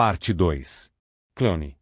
Parte 2. Cleone.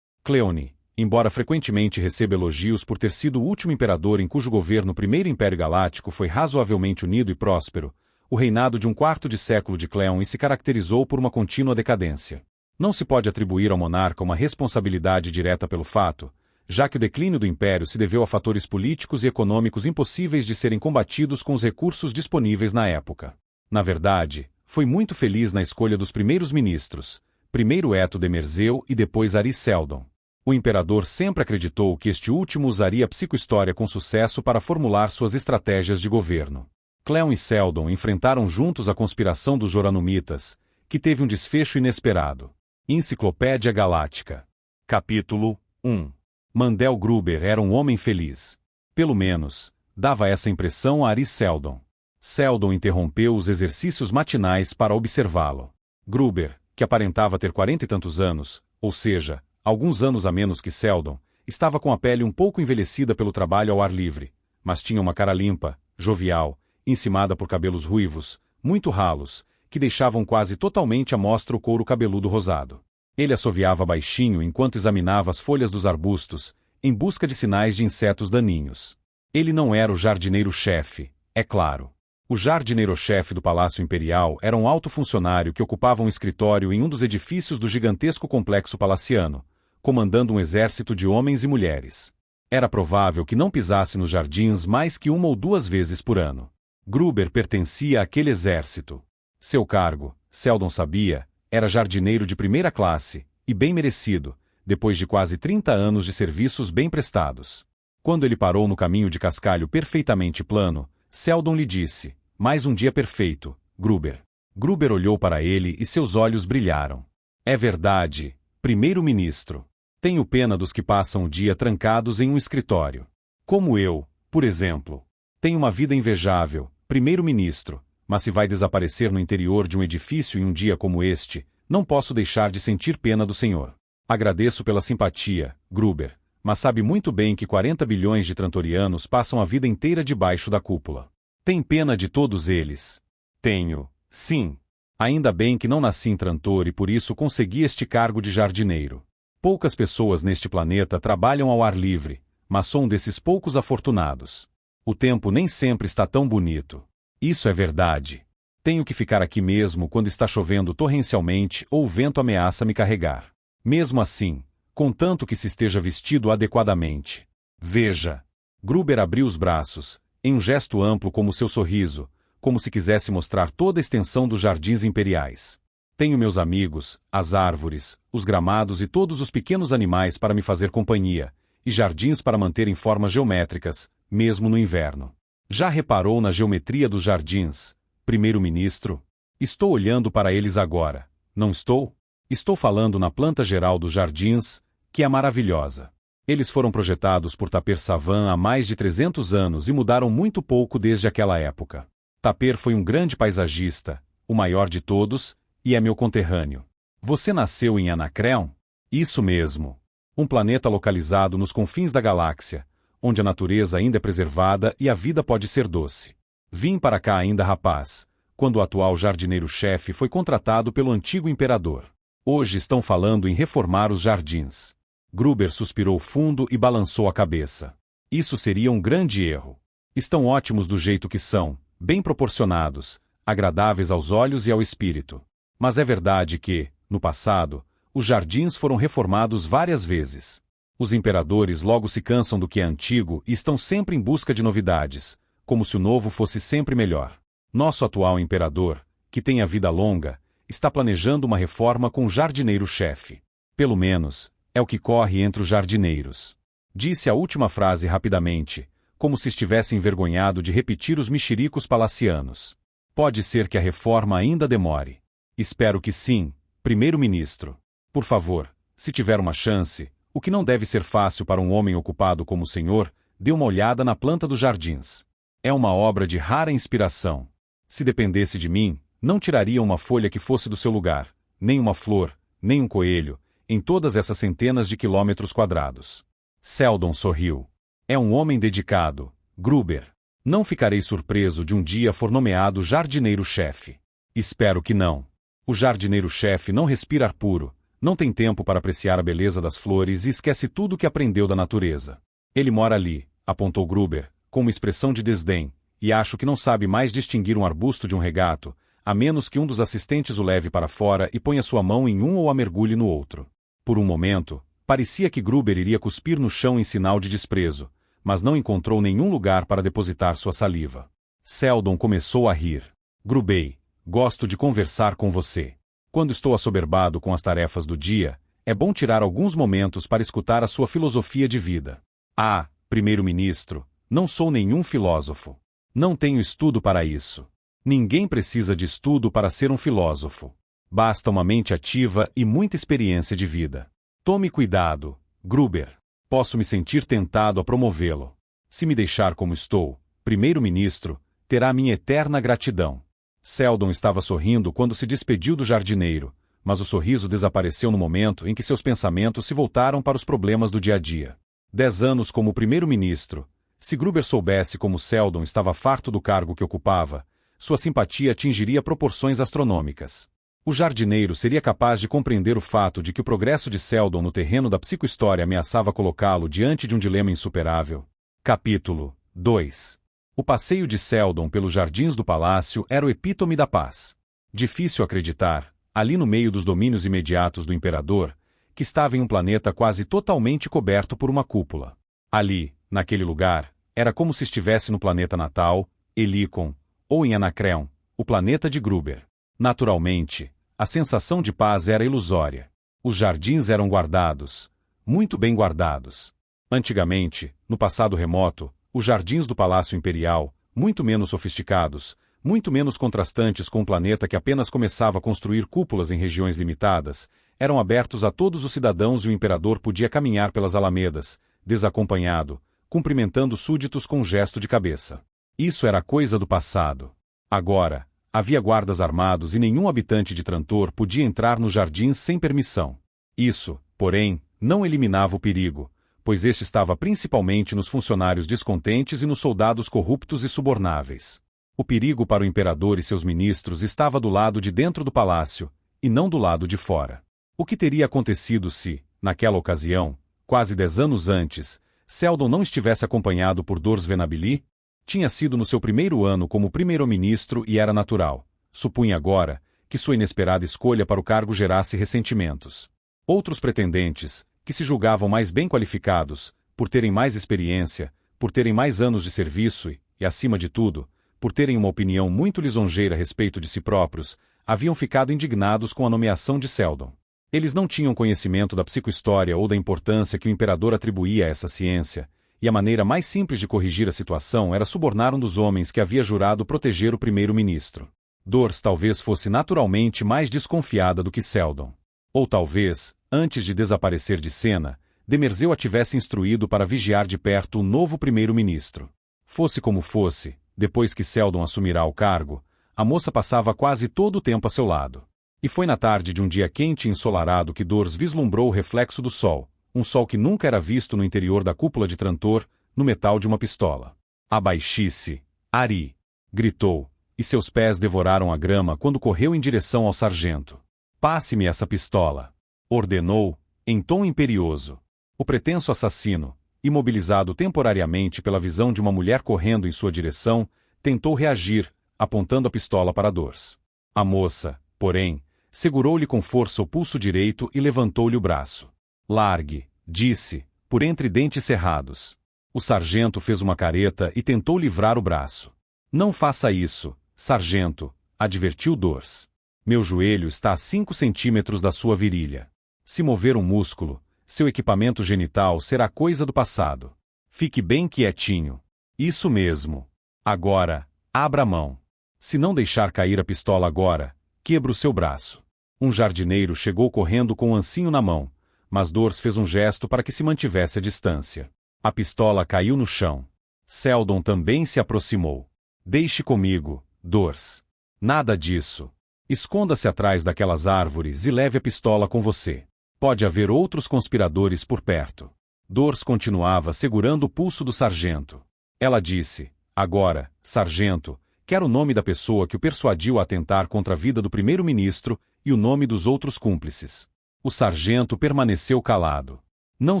Cleone, embora frequentemente receba elogios por ter sido o último imperador em cujo governo o primeiro Império Galáctico foi razoavelmente unido e próspero, o reinado de um quarto de século de Cleon se caracterizou por uma contínua decadência. Não se pode atribuir ao monarca uma responsabilidade direta pelo fato, já que o declínio do império se deveu a fatores políticos e econômicos impossíveis de serem combatidos com os recursos disponíveis na época. Na verdade, foi muito feliz na escolha dos primeiros ministros, primeiro Eto de Merzeu e depois Ari-Seldon. O imperador sempre acreditou que este último usaria a psicohistória com sucesso para formular suas estratégias de governo. Cleon e Seldon enfrentaram juntos a conspiração dos Joranumitas, que teve um desfecho inesperado. Enciclopédia Galáctica. Capítulo 1. Mandel Gruber era um homem feliz. Pelo menos, dava essa impressão a Ari-Seldon. Seldon interrompeu os exercícios matinais para observá-lo. Gruber, que aparentava ter 40 e tantos anos, ou seja, alguns anos a menos que Seldon, estava com a pele um pouco envelhecida pelo trabalho ao ar livre, mas tinha uma cara limpa, jovial, encimada por cabelos ruivos, muito ralos, que deixavam quase totalmente à mostra o couro cabeludo rosado. Ele assoviava baixinho enquanto examinava as folhas dos arbustos, em busca de sinais de insetos daninhos. Ele não era o jardineiro-chefe, é claro. O jardineiro-chefe do Palácio Imperial era um alto funcionário que ocupava um escritório em um dos edifícios do gigantesco complexo palaciano, comandando um exército de homens e mulheres. Era provável que não pisasse nos jardins mais que 1 ou 2 vezes por ano. Gruber pertencia àquele exército. Seu cargo, Seldon sabia, era jardineiro de primeira classe, e bem merecido, depois de quase 30 anos de serviços bem prestados. Quando ele parou no caminho de cascalho perfeitamente plano, Seldon lhe disse, mais um dia perfeito, Gruber. Gruber olhou para ele e seus olhos brilharam. É verdade, primeiro-ministro. Tenho pena dos que passam o dia trancados em um escritório. Como eu, por exemplo. Tenho uma vida invejável, primeiro-ministro, mas se vai desaparecer no interior de um edifício em um dia como este, não posso deixar de sentir pena do senhor. Agradeço pela simpatia, Gruber, mas sabe muito bem que 40 bilhões de trantorianos passam a vida inteira debaixo da cúpula. Tem pena de todos eles? Tenho, sim. Ainda bem que não nasci em Trantor e por isso consegui este cargo de jardineiro. Poucas pessoas neste planeta trabalham ao ar livre, mas sou um desses poucos afortunados. O tempo nem sempre está tão bonito. Isso é verdade. Tenho que ficar aqui mesmo quando está chovendo torrencialmente ou o vento ameaça me carregar. Mesmo assim, contanto que se esteja vestido adequadamente. Veja. Gruber abriu os braços, em um gesto amplo como seu sorriso, como se quisesse mostrar toda a extensão dos jardins imperiais. Tenho meus amigos, as árvores, os gramados e todos os pequenos animais para me fazer companhia, e jardins para manter em formas geométricas, mesmo no inverno. Já reparou na geometria dos jardins, primeiro-ministro? Estou olhando para eles agora, não estou? Estou falando na planta geral dos jardins, que é maravilhosa. Eles foram projetados por Tapir Savant há mais de 300 anos e mudaram muito pouco desde aquela época. Tapir foi um grande paisagista, o maior de todos, e é meu conterrâneo. Você nasceu em Anacreon? Isso mesmo. Um planeta localizado nos confins da galáxia, onde a natureza ainda é preservada e a vida pode ser doce. Vim para cá ainda rapaz, quando o atual jardineiro-chefe foi contratado pelo antigo imperador. Hoje estão falando em reformar os jardins. Gruber suspirou fundo e balançou a cabeça. Isso seria um grande erro. Estão ótimos do jeito que são, bem proporcionados, agradáveis aos olhos e ao espírito. Mas é verdade que, no passado, os jardins foram reformados várias vezes. Os imperadores logo se cansam do que é antigo e estão sempre em busca de novidades, como se o novo fosse sempre melhor. Nosso atual imperador, que tem a vida longa, está planejando uma reforma com o jardineiro-chefe. Pelo menos, é o que corre entre os jardineiros. Disse a última frase rapidamente, como se estivesse envergonhado de repetir os mexericos palacianos. Pode ser que a reforma ainda demore. Espero que sim, primeiro-ministro. Por favor, se tiver uma chance, o que não deve ser fácil para um homem ocupado como o senhor, dê uma olhada na planta dos jardins. É uma obra de rara inspiração. Se dependesse de mim, não tiraria uma folha que fosse do seu lugar, nem uma flor, nem um coelho, em todas essas centenas de quilômetros quadrados. Seldon sorriu. É um homem dedicado, Gruber. Não ficarei surpreso de um dia for nomeado jardineiro-chefe. Espero que não. O jardineiro-chefe não respira ar puro, Não tem tempo para apreciar a beleza das flores e esquece tudo o que aprendeu da natureza. Ele mora ali, apontou Gruber, com uma expressão de desdém, e acho que não sabe mais distinguir um arbusto de um regato, a menos que um dos assistentes o leve para fora e ponha sua mão em um ou a mergulhe no outro. Por um momento, parecia que Gruber iria cuspir no chão em sinal de desprezo, mas não encontrou nenhum lugar para depositar sua saliva. Seldon começou a rir. Grubei, gosto de conversar com você. Quando estou assoberbado com as tarefas do dia, é bom tirar alguns momentos para escutar a sua filosofia de vida. Ah, primeiro-ministro, não sou nenhum filósofo. Não tenho estudo para isso. Ninguém precisa de estudo para ser um filósofo. Basta uma mente ativa e muita experiência de vida. Tome cuidado, Gruber. Posso me sentir tentado a promovê-lo. Se me deixar como estou, primeiro-ministro, terá minha eterna gratidão. Seldon estava sorrindo quando se despediu do jardineiro, mas o sorriso desapareceu no momento em que seus pensamentos se voltaram para os problemas do dia a dia. 10 anos como primeiro-ministro. Se Gruber soubesse como Seldon estava farto do cargo que ocupava, sua simpatia atingiria proporções astronômicas. O jardineiro seria capaz de compreender o fato de que o progresso de Seldon no terreno da psicohistória ameaçava colocá-lo diante de um dilema insuperável. Capítulo 2. O passeio de Seldon pelos jardins do palácio era o epítome da paz. Difícil acreditar, ali no meio dos domínios imediatos do imperador, que estava em um planeta quase totalmente coberto por uma cúpula. Ali, naquele lugar, era como se estivesse no planeta natal, Helicon, ou em Anacreon, o planeta de Gruber. Naturalmente, a sensação de paz era ilusória. Os jardins eram guardados, muito bem guardados. Antigamente, no passado remoto, os jardins do Palácio Imperial, muito menos sofisticados, muito menos contrastantes com um planeta que apenas começava a construir cúpulas em regiões limitadas, eram abertos a todos os cidadãos e o imperador podia caminhar pelas alamedas, desacompanhado, cumprimentando súditos com um gesto de cabeça. Isso era coisa do passado. Agora, havia guardas armados e nenhum habitante de Trantor podia entrar nos jardins sem permissão. Isso, porém, não eliminava o perigo, pois este estava principalmente nos funcionários descontentes e nos soldados corruptos e subornáveis. O perigo para o imperador e seus ministros estava do lado de dentro do palácio, e não do lado de fora. O que teria acontecido se, naquela ocasião, quase 10 anos antes, Seldon não estivesse acompanhado por Dors Venabili? Tinha sido no seu primeiro ano como primeiro-ministro e era natural, supunha agora, que sua inesperada escolha para o cargo gerasse ressentimentos. Outros pretendentes, que se julgavam mais bem qualificados, por terem mais experiência, por terem mais anos de serviço e, acima de tudo, por terem uma opinião muito lisonjeira a respeito de si próprios, haviam ficado indignados com a nomeação de Seldon. Eles não tinham conhecimento da psicohistória ou da importância que o imperador atribuía a essa ciência, e a maneira mais simples de corrigir a situação era subornar um dos homens que havia jurado proteger o primeiro-ministro. Dors talvez fosse naturalmente mais desconfiada do que Seldon. Ou talvez, antes de desaparecer de cena, Demerzeu a tivesse instruído para vigiar de perto o novo primeiro-ministro. Fosse como fosse, depois que Seldon assumirá o cargo, a moça passava quase todo o tempo a seu lado. E foi na tarde de um dia quente e ensolarado que Dors vislumbrou o reflexo do sol, um sol que nunca era visto no interior da cúpula de Trantor, no metal de uma pistola. Abaixe-se, Ari! Gritou, e seus pés devoraram a grama quando correu em direção ao sargento. Passe-me essa pistola! Ordenou, em tom imperioso. O pretenso assassino, imobilizado temporariamente pela visão de uma mulher correndo em sua direção, tentou reagir, apontando a pistola para Dors. A moça, porém, segurou-lhe com força o pulso direito e levantou-lhe o braço. Largue, disse, por entre dentes cerrados. O sargento fez uma careta e tentou livrar o braço. Não faça isso, sargento, advertiu Dors. Meu joelho está a 5 centímetros da sua virilha. Se mover um músculo, seu equipamento genital será coisa do passado. Fique bem quietinho. Isso mesmo. Agora, abra a mão. Se não deixar cair a pistola agora, quebra o seu braço. Um jardineiro chegou correndo com um ancinho na mão, mas Dors fez um gesto para que se mantivesse à distância. A pistola caiu no chão. Seldon também se aproximou. Deixe comigo, Dors. Nada disso. Esconda-se atrás daquelas árvores e leve a pistola com você. Pode haver outros conspiradores por perto. Dors continuava segurando o pulso do sargento. Ela disse, agora, sargento, quero o nome da pessoa que o persuadiu a atentar contra a vida do primeiro-ministro e o nome dos outros cúmplices. O sargento permaneceu calado. Não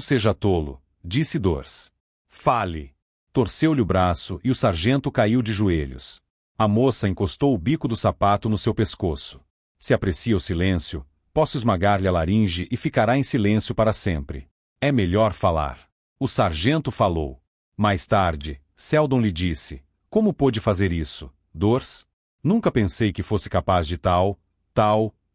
seja tolo, disse Dors. Fale. Torceu-lhe o braço e o sargento caiu de joelhos. A moça encostou o bico do sapato no seu pescoço. Se aprecia o silêncio, posso esmagar-lhe a laringe e ficará em silêncio para sempre. É melhor falar. O sargento falou. Mais tarde, Seldon lhe disse: como pôde fazer isso, Dors? Nunca pensei que fosse capaz de tal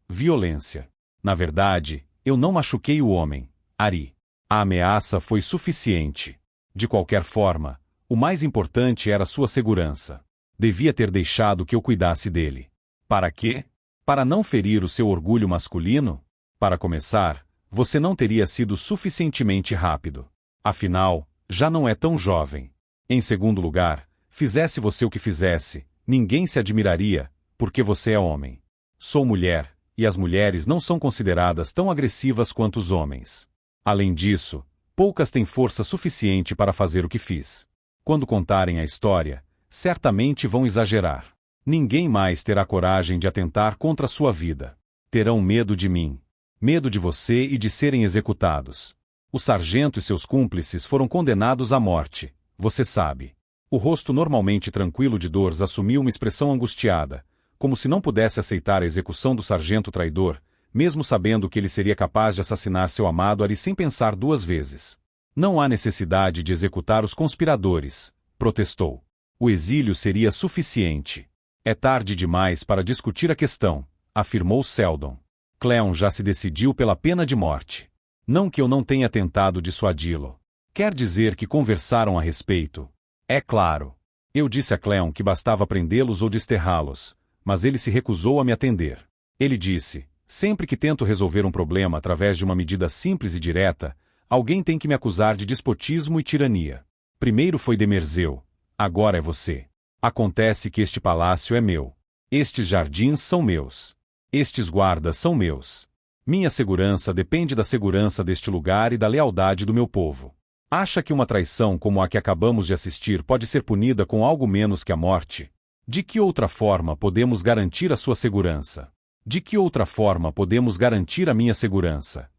violência. Na verdade, eu não machuquei o homem, Ari. A ameaça foi suficiente. De qualquer forma, o mais importante era sua segurança. Devia ter deixado que eu cuidasse dele. Para quê? Para não ferir o seu orgulho masculino? Para começar, você não teria sido suficientemente rápido. Afinal, já não é tão jovem. Em segundo lugar, fizesse você o que fizesse, ninguém se admiraria, porque você é homem. Sou mulher, e as mulheres não são consideradas tão agressivas quanto os homens. Além disso, poucas têm força suficiente para fazer o que fiz. Quando contarem a história, certamente vão exagerar. Ninguém mais terá coragem de atentar contra sua vida. Terão medo de mim. Medo de você e de serem executados. O sargento e seus cúmplices foram condenados à morte, você sabe. O rosto normalmente tranquilo de Dors assumiu uma expressão angustiada, como se não pudesse aceitar a execução do sargento traidor, mesmo sabendo que ele seria capaz de assassinar seu amado Ari sem pensar duas vezes. Não há necessidade de executar os conspiradores, protestou. O exílio seria suficiente. É tarde demais para discutir a questão, afirmou Seldon. Cleon já se decidiu pela pena de morte. Não que eu não tenha tentado dissuadi-lo. Quer dizer que conversaram a respeito. É claro. Eu disse a Cleon que bastava prendê-los ou desterrá-los, mas ele se recusou a me atender. Ele disse: sempre que tento resolver um problema através de uma medida simples e direta, alguém tem que me acusar de despotismo e tirania. Primeiro foi Demerzeu, agora é você. Acontece que este palácio é meu. Estes jardins são meus. Estes guardas são meus. Minha segurança depende da segurança deste lugar e da lealdade do meu povo. Acha que uma traição como a que acabamos de assistir pode ser punida com algo menos que a morte? De que outra forma podemos garantir a sua segurança? De que outra forma podemos garantir a minha segurança?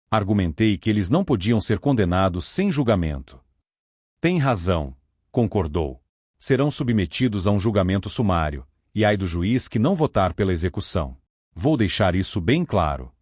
Argumentei que eles não podiam ser condenados sem julgamento. Tem razão, concordou. Serão submetidos a um julgamento sumário, e ai do juiz que não votar pela execução. Vou deixar isso bem claro.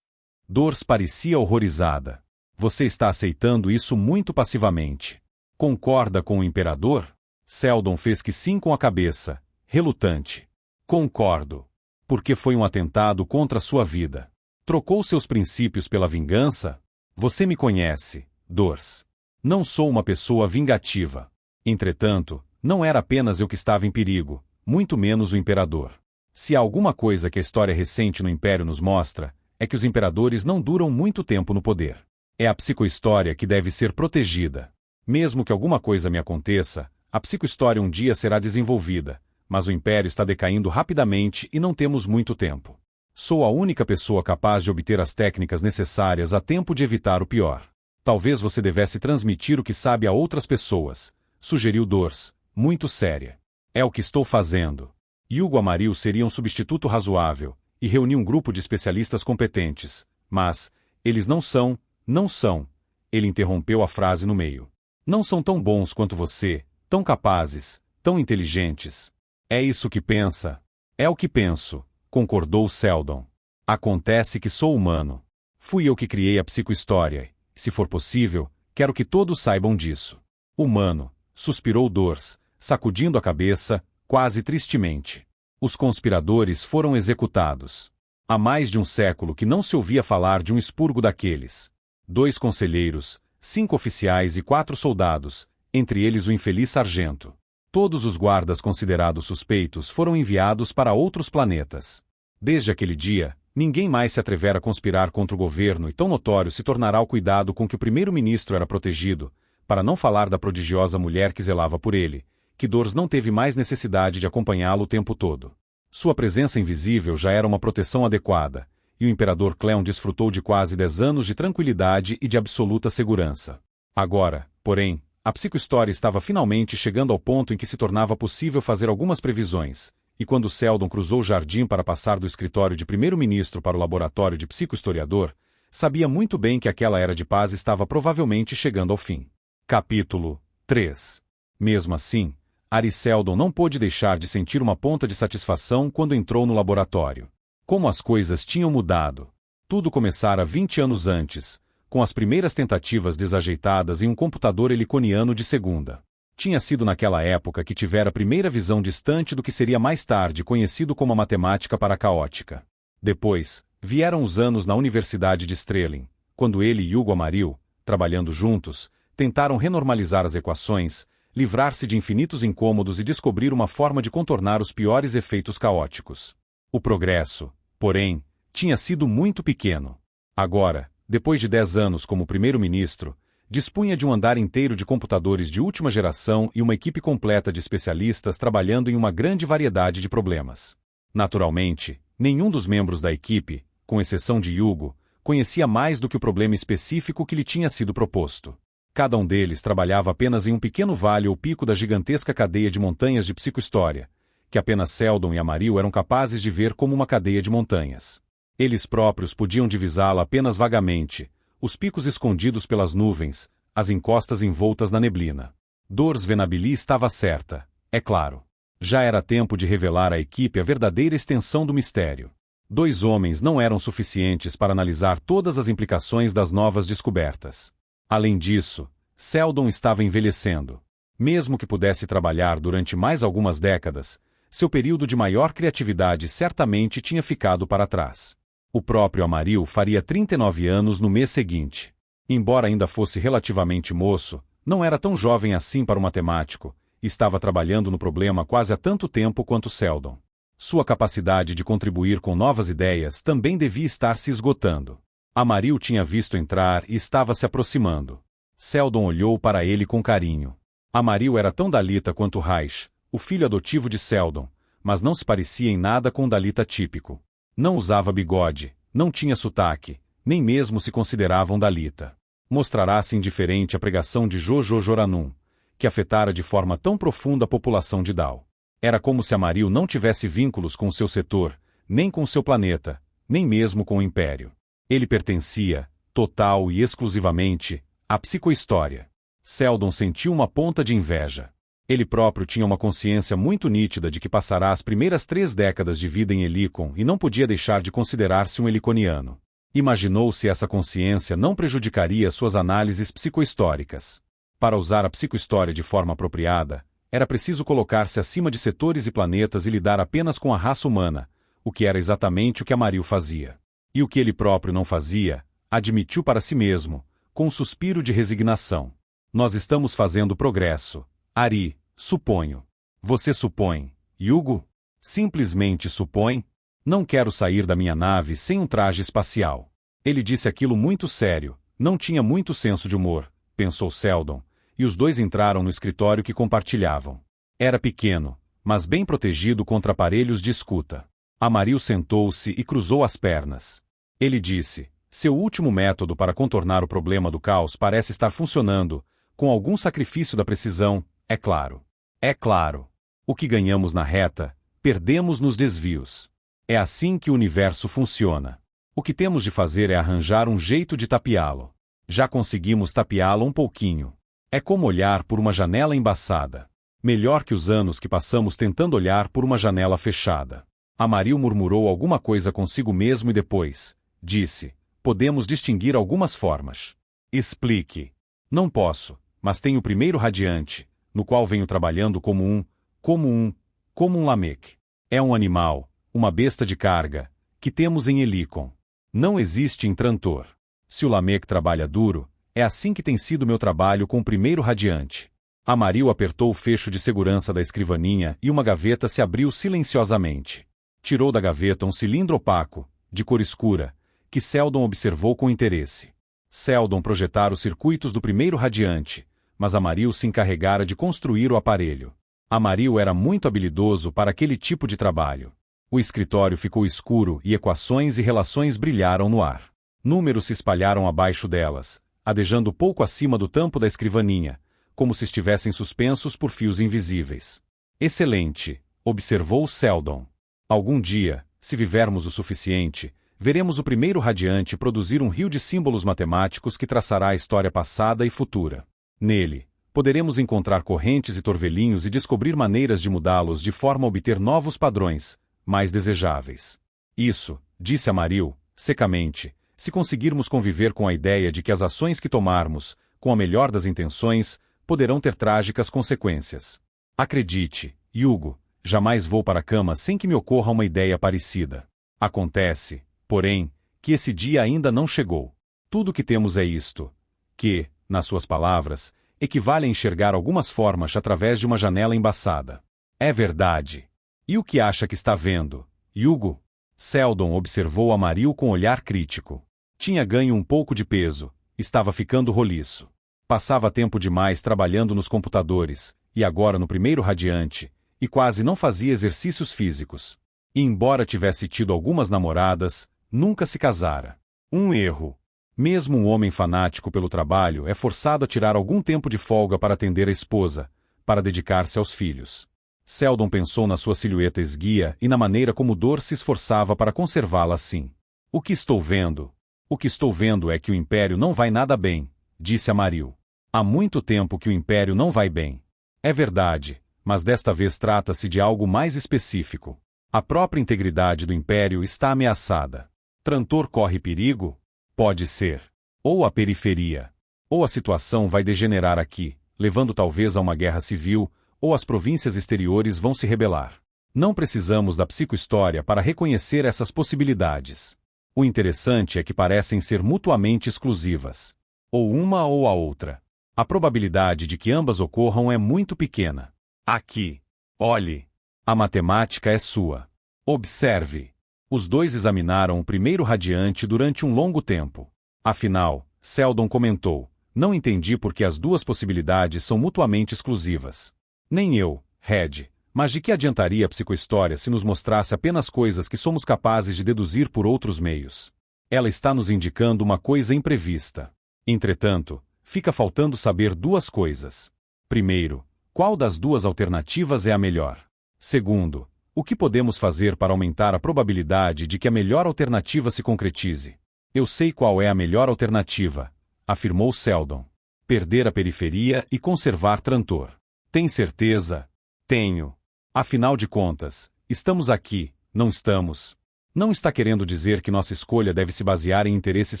Dors parecia horrorizada. Você está aceitando isso muito passivamente. Concorda com o imperador? Seldon fez que sim com a cabeça, relutante. Concordo. Porque foi um atentado contra a sua vida. Trocou seus princípios pela vingança? Você me conhece, Dors. Não sou uma pessoa vingativa. Entretanto, não era apenas eu que estava em perigo, muito menos o imperador. Se há alguma coisa que a história recente no Império nos mostra, é que os imperadores não duram muito tempo no poder. É a psicohistória que deve ser protegida. Mesmo que alguma coisa me aconteça, a psicohistória um dia será desenvolvida, mas o Império está decaindo rapidamente e não temos muito tempo. Sou a única pessoa capaz de obter as técnicas necessárias a tempo de evitar o pior. Talvez você devesse transmitir o que sabe a outras pessoas, sugeriu Dors, muito séria. É o que estou fazendo. Hugo Amaril seria um substituto razoável, e reuni um grupo de especialistas competentes, mas, eles não são, ele interrompeu a frase no meio. Não são tão bons quanto você, tão capazes, tão inteligentes. É isso que pensa? É o que penso, concordou Seldon. Acontece que sou humano. Fui eu que criei a psicohistória, e, se for possível, quero que todos saibam disso. Humano, suspirou Dors, sacudindo a cabeça, quase tristemente. Os conspiradores foram executados. Há mais de um século que não se ouvia falar de um expurgo daqueles. 2 conselheiros, 5 oficiais e 4 soldados, entre eles o infeliz sargento. Todos os guardas considerados suspeitos foram enviados para outros planetas. Desde aquele dia, ninguém mais se atrevera a conspirar contra o governo e tão notório se tornará o cuidado com que o primeiro-ministro era protegido, para não falar da prodigiosa mulher que zelava por ele, que Dors não teve mais necessidade de acompanhá-lo o tempo todo. Sua presença invisível já era uma proteção adequada, e o imperador Cleon desfrutou de quase 10 anos de tranquilidade e de absoluta segurança. Agora, porém, a psicohistória estava finalmente chegando ao ponto em que se tornava possível fazer algumas previsões, e quando Seldon cruzou o jardim para passar do escritório de primeiro-ministro para o laboratório de psicohistoriador, Sabia muito bem que aquela era de paz estava provavelmente chegando ao fim. Capítulo 3. Mesmo assim, Ari Seldon não pôde deixar de sentir uma ponta de satisfação quando entrou no laboratório. Como as coisas tinham mudado. Tudo começara 20 anos antes, com as primeiras tentativas desajeitadas em um computador heliconiano de segunda. Tinha sido naquela época que tivera a primeira visão distante do que seria mais tarde conhecido como a matemática paracaótica. Depois, vieram os anos na Universidade de Strelin, quando ele e Hugo Amarillo, trabalhando juntos, tentaram renormalizar as equações, livrar-se de infinitos incômodos e descobrir uma forma de contornar os piores efeitos caóticos. O progresso, porém, tinha sido muito pequeno. Agora, depois de 10 anos como primeiro-ministro, dispunha de um andar inteiro de computadores de última geração e uma equipe completa de especialistas trabalhando em uma grande variedade de problemas. Naturalmente, nenhum dos membros da equipe, com exceção de Hugo, conhecia mais do que o problema específico que lhe tinha sido proposto. Cada um deles trabalhava apenas em um pequeno vale ou pico da gigantesca cadeia de montanhas de psicohistória, que apenas Seldon e Amarillo eram capazes de ver como uma cadeia de montanhas. Eles próprios podiam divisá-la apenas vagamente, os picos escondidos pelas nuvens, as encostas envoltas na neblina. Dors Venabili estava certa, é claro. Já era tempo de revelar à equipe a verdadeira extensão do mistério. 2 homens não eram suficientes para analisar todas as implicações das novas descobertas. Além disso, Seldon estava envelhecendo. Mesmo que pudesse trabalhar durante mais algumas décadas, seu período de maior criatividade certamente tinha ficado para trás. O próprio Amarillo faria 39 anos no mês seguinte. Embora ainda fosse relativamente moço, não era tão jovem assim para o matemático, e estava trabalhando no problema quase há tanto tempo quanto Seldon. Sua capacidade de contribuir com novas ideias também devia estar se esgotando. Amarillo tinha visto entrar e estava se aproximando. Seldon olhou para ele com carinho. Amarillo era tão Dalita quanto Reich, o filho adotivo de Seldon, mas não se parecia em nada com um Dalita típico. Não usava bigode, não tinha sotaque, nem mesmo se considerava um Dalita. Mostrará-se indiferente à pregação de Jojo Joranum, que afetara de forma tão profunda a população de Dal. Era como se Amarillo não tivesse vínculos com o seu setor, nem com seu planeta, nem mesmo com o Império. Ele pertencia, total e exclusivamente, à psicohistória. Seldon sentiu uma ponta de inveja. Ele próprio tinha uma consciência muito nítida de que passará as primeiras 3 décadas de vida em Helicon e não podia deixar de considerar-se um heliconiano. Imaginou se essa consciência não prejudicaria suas análises psicohistóricas. Para usar a psicohistória de forma apropriada, era preciso colocar-se acima de setores e planetas e lidar apenas com a raça humana, o que era exatamente o que Amarillo fazia. E o que ele próprio não fazia, admitiu para si mesmo, com um suspiro de resignação. Nós estamos fazendo progresso. Ari, suponho. Você supõe, Hugo? Simplesmente supõe? Não quero sair da minha nave sem um traje espacial. Ele disse aquilo muito sério, não tinha muito senso de humor, pensou Seldon, e os dois entraram no escritório que compartilhavam. Era pequeno, mas bem protegido contra aparelhos de escuta. Amarillo sentou-se e cruzou as pernas. Ele disse, seu último método para contornar o problema do caos parece estar funcionando, com algum sacrifício da precisão, é claro. É claro. O que ganhamos na reta, perdemos nos desvios. É assim que o universo funciona. O que temos de fazer é arranjar um jeito de tapeá-lo. Já conseguimos tapeá-lo um pouquinho. É como olhar por uma janela embaçada. Melhor que os anos que passamos tentando olhar por uma janela fechada. Amarillo murmurou alguma coisa consigo mesmo e depois disse, podemos distinguir algumas formas. Explique. Não posso, mas tenho o primeiro radiante, no qual venho trabalhando como um Lamech. É um animal, uma besta de carga, que temos em Helicon. Não existe em Trantor. Se o Lamech trabalha duro, é assim que tem sido meu trabalho com o primeiro radiante. Amarillo apertou o fecho de segurança da escrivaninha e uma gaveta se abriu silenciosamente. Tirou da gaveta um cilindro opaco, de cor escura, que Seldon observou com interesse. Seldon projetara os circuitos do primeiro radiante, mas Amarillo se encarregara de construir o aparelho. Amarillo era muito habilidoso para aquele tipo de trabalho. O escritório ficou escuro e equações e relações brilharam no ar. Números se espalharam abaixo delas, adejando pouco acima do tampo da escrivaninha, como se estivessem suspensos por fios invisíveis. Excelente, observou Seldon. Algum dia, se vivermos o suficiente, veremos o primeiro radiante produzir um rio de símbolos matemáticos que traçará a história passada e futura. Nele, poderemos encontrar correntes e torvelinhos e descobrir maneiras de mudá-los de forma a obter novos padrões, mais desejáveis. Isso, disse Amaril, secamente, se conseguirmos conviver com a ideia de que as ações que tomarmos, com a melhor das intenções, poderão ter trágicas consequências. Acredite, Hugo, jamais vou para a cama sem que me ocorra uma ideia parecida. Acontece, porém, que esse dia ainda não chegou. Tudo o que temos é isto, que, nas suas palavras, equivale a enxergar algumas formas através de uma janela embaçada. É verdade. E o que acha que está vendo, Hugo? Seldon observou Amaril com olhar crítico. Tinha ganho um pouco de peso, estava ficando roliço. Passava tempo demais trabalhando nos computadores, e agora no primeiro radiante, e quase não fazia exercícios físicos. E embora tivesse tido algumas namoradas, nunca se casara. Um erro. Mesmo um homem fanático pelo trabalho é forçado a tirar algum tempo de folga para atender a esposa, para dedicar-se aos filhos. Seldon pensou na sua silhueta esguia e na maneira como Dor se esforçava para conservá-la assim. O que estou vendo? O que estou vendo é que o Império não vai nada bem, disse Amaril. Há muito tempo que o Império não vai bem. É verdade, mas desta vez trata-se de algo mais específico. A própria integridade do Império está ameaçada. Trantor corre perigo? Pode ser. Ou a periferia. Ou a situação vai degenerar aqui, levando talvez a uma guerra civil, ou as províncias exteriores vão se rebelar. Não precisamos da psicohistória para reconhecer essas possibilidades. O interessante é que parecem ser mutuamente exclusivas. Ou uma ou a outra. A probabilidade de que ambas ocorram é muito pequena. Aqui. Olhe. A matemática é sua. Observe. Os dois examinaram o primeiro radiante durante um longo tempo. Afinal, Seldon comentou, não entendi por que as duas possibilidades são mutuamente exclusivas. Nem eu, Red, mas de que adiantaria a psicohistória se nos mostrasse apenas coisas que somos capazes de deduzir por outros meios? Ela está nos indicando uma coisa imprevista. Entretanto, fica faltando saber duas coisas. Primeiro, qual das duas alternativas é a melhor? Segundo, o que podemos fazer para aumentar a probabilidade de que a melhor alternativa se concretize? Eu sei qual é a melhor alternativa, afirmou Seldon. Perder a periferia e conservar Trantor. Tem certeza? Tenho. Afinal de contas, estamos aqui, não estamos? Não está querendo dizer que nossa escolha deve se basear em interesses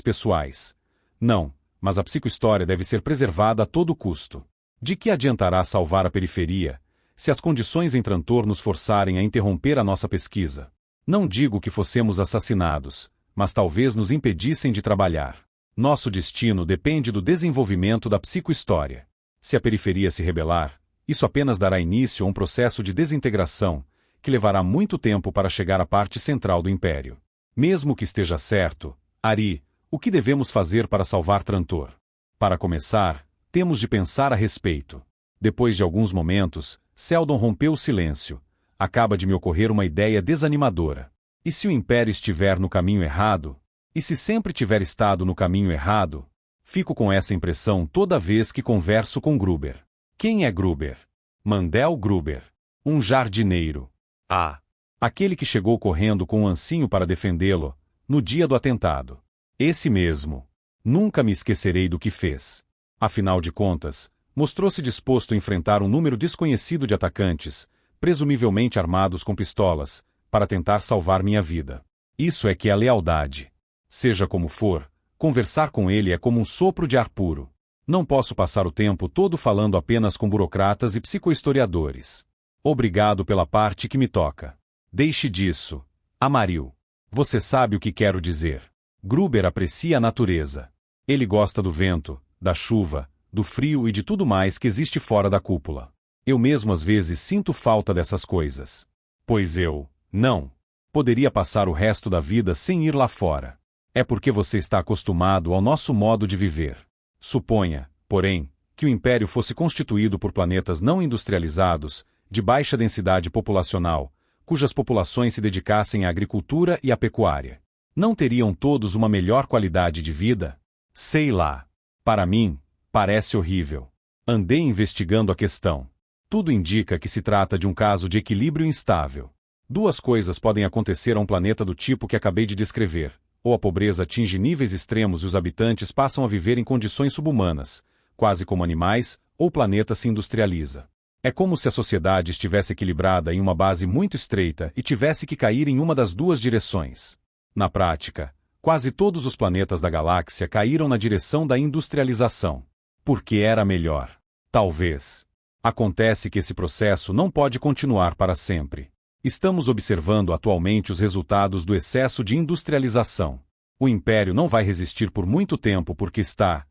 pessoais. Não, mas a psicohistória deve ser preservada a todo custo. De que adiantará salvar a periferia, se as condições em Trantor nos forçarem a interromper a nossa pesquisa? Não digo que fossemos assassinados, mas talvez nos impedissem de trabalhar. Nosso destino depende do desenvolvimento da psicohistória. Se a periferia se rebelar, isso apenas dará início a um processo de desintegração, que levará muito tempo para chegar à parte central do Império. Mesmo que esteja certo, Ari, o que devemos fazer para salvar Trantor? Para começar, temos de pensar a respeito. Depois de alguns momentos, Seldon rompeu o silêncio. Acaba de me ocorrer uma ideia desanimadora. E se o Império estiver no caminho errado? E se sempre tiver estado no caminho errado? Fico com essa impressão toda vez que converso com Gruber. Quem é Gruber? Mandel Gruber. Um jardineiro. Ah! Aquele que chegou correndo com um ancinho para defendê-lo, no dia do atentado. Esse mesmo. Nunca me esquecerei do que fez. Afinal de contas, mostrou-se disposto a enfrentar um número desconhecido de atacantes, presumivelmente armados com pistolas, para tentar salvar minha vida. Isso é que é lealdade. Seja como for, conversar com ele é como um sopro de ar puro. Não posso passar o tempo todo falando apenas com burocratas e psicohistoriadores. Obrigado pela parte que me toca. Deixe disso. Amaril. Você sabe o que quero dizer. Gruber aprecia a natureza. Ele gosta do vento, da chuva, do frio e de tudo mais que existe fora da cúpula. Eu mesmo às vezes sinto falta dessas coisas. Pois eu, não. Poderia passar o resto da vida sem ir lá fora. É porque você está acostumado ao nosso modo de viver. Suponha, porém, que o Império fosse constituído por planetas não industrializados, de baixa densidade populacional, cujas populações se dedicassem à agricultura e à pecuária. Não teriam todos uma melhor qualidade de vida? Sei lá. Para mim, parece horrível. Andei investigando a questão. Tudo indica que se trata de um caso de equilíbrio instável. Duas coisas podem acontecer a um planeta do tipo que acabei de descrever. ou a pobreza atinge níveis extremos e os habitantes passam a viver em condições subhumanas, quase como animais, ou o planeta se industrializa. É como se a sociedade estivesse equilibrada em uma base muito estreita e tivesse que cair em uma das duas direções. Na prática, quase todos os planetas da galáxia caíram na direção da industrialização. Porque era melhor. Talvez. Acontece que esse processo não pode continuar para sempre. Estamos observando atualmente os resultados do excesso de industrialização. O Império não vai resistir por muito tempo porque está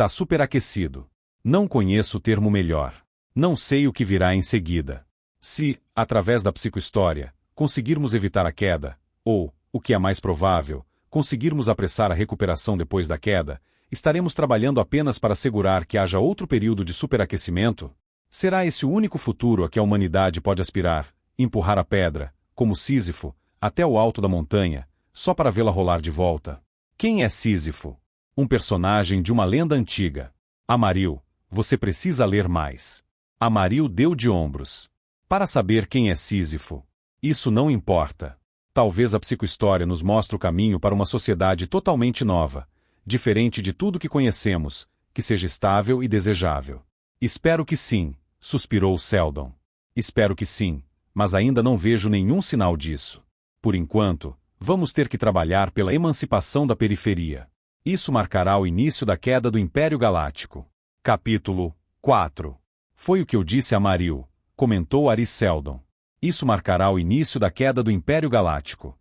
superaquecido. Não conheço o termo melhor. Não sei o que virá em seguida. Se, através da psicohistória, conseguirmos evitar a queda, ou, o que é mais provável, conseguirmos apressar a recuperação depois da queda, estaremos trabalhando apenas para assegurar que haja outro período de superaquecimento? Será esse o único futuro a que a humanidade pode aspirar, empurrar a pedra, como Sísifo, até o alto da montanha, só para vê-la rolar de volta? Quem é Sísifo? Um personagem de uma lenda antiga. Amaril, você precisa ler mais. Amaril deu de ombros. Para saber quem é Sísifo. Isso não importa. Talvez a psicohistória nos mostre o caminho para uma sociedade totalmente nova, diferente de tudo que conhecemos, que seja estável e desejável. Espero que sim, suspirou Seldon. Espero que sim, mas ainda não vejo nenhum sinal disso. Por enquanto, vamos ter que trabalhar pela emancipação da periferia. Isso marcará o início da queda do Império Galáctico. Capítulo 4. Foi o que eu disse a Maril, comentou Ari Seldon. Isso marcará o início da queda do Império Galáctico.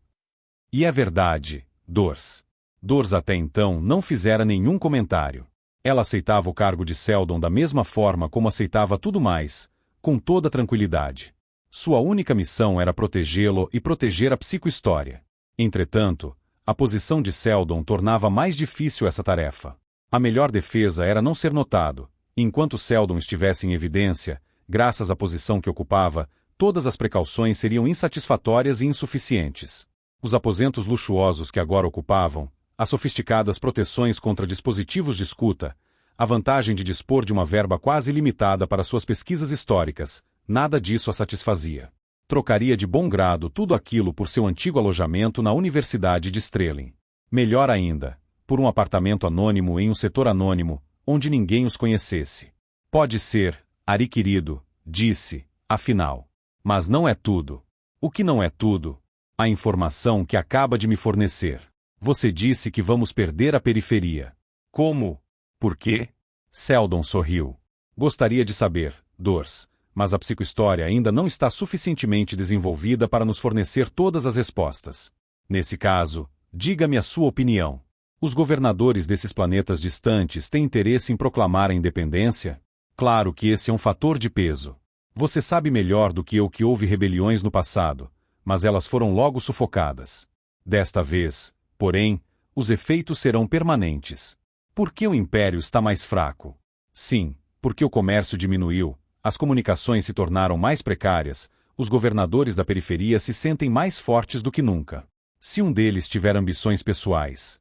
E é verdade, Dors. Dors até então não fizera nenhum comentário. Ela aceitava o cargo de Seldon da mesma forma como aceitava tudo mais, com toda tranquilidade. Sua única missão era protegê-lo e proteger a psicohistória. Entretanto, a posição de Seldon tornava mais difícil essa tarefa. A melhor defesa era não ser notado. Enquanto Seldon estivesse em evidência, graças à posição que ocupava, todas as precauções seriam insatisfatórias e insuficientes. Os aposentos luxuosos que agora ocupavam, as sofisticadas proteções contra dispositivos de escuta, a vantagem de dispor de uma verba quase ilimitada para suas pesquisas históricas, nada disso a satisfazia. Trocaria de bom grado tudo aquilo por seu antigo alojamento na Universidade de Strelin. Melhor ainda, por um apartamento anônimo em um setor anônimo, onde ninguém os conhecesse. Pode ser, Ari querido, disse, afinal. Mas não é tudo. O que não é tudo? A informação que acaba de me fornecer. Você disse que vamos perder a periferia. Como? Por quê? Seldon sorriu. Gostaria de saber, Dors, mas a psicohistória ainda não está suficientemente desenvolvida para nos fornecer todas as respostas. Nesse caso, diga-me a sua opinião. Os governadores desses planetas distantes têm interesse em proclamar a independência? Claro que esse é um fator de peso. Você sabe melhor do que eu que houve rebeliões no passado, mas elas foram logo sufocadas. Desta vez, porém, os efeitos serão permanentes. Por que o Império está mais fraco? Sim, porque o comércio diminuiu, as comunicações se tornaram mais precárias, os governadores da periferia se sentem mais fortes do que nunca. Se um deles tiver ambições pessoais,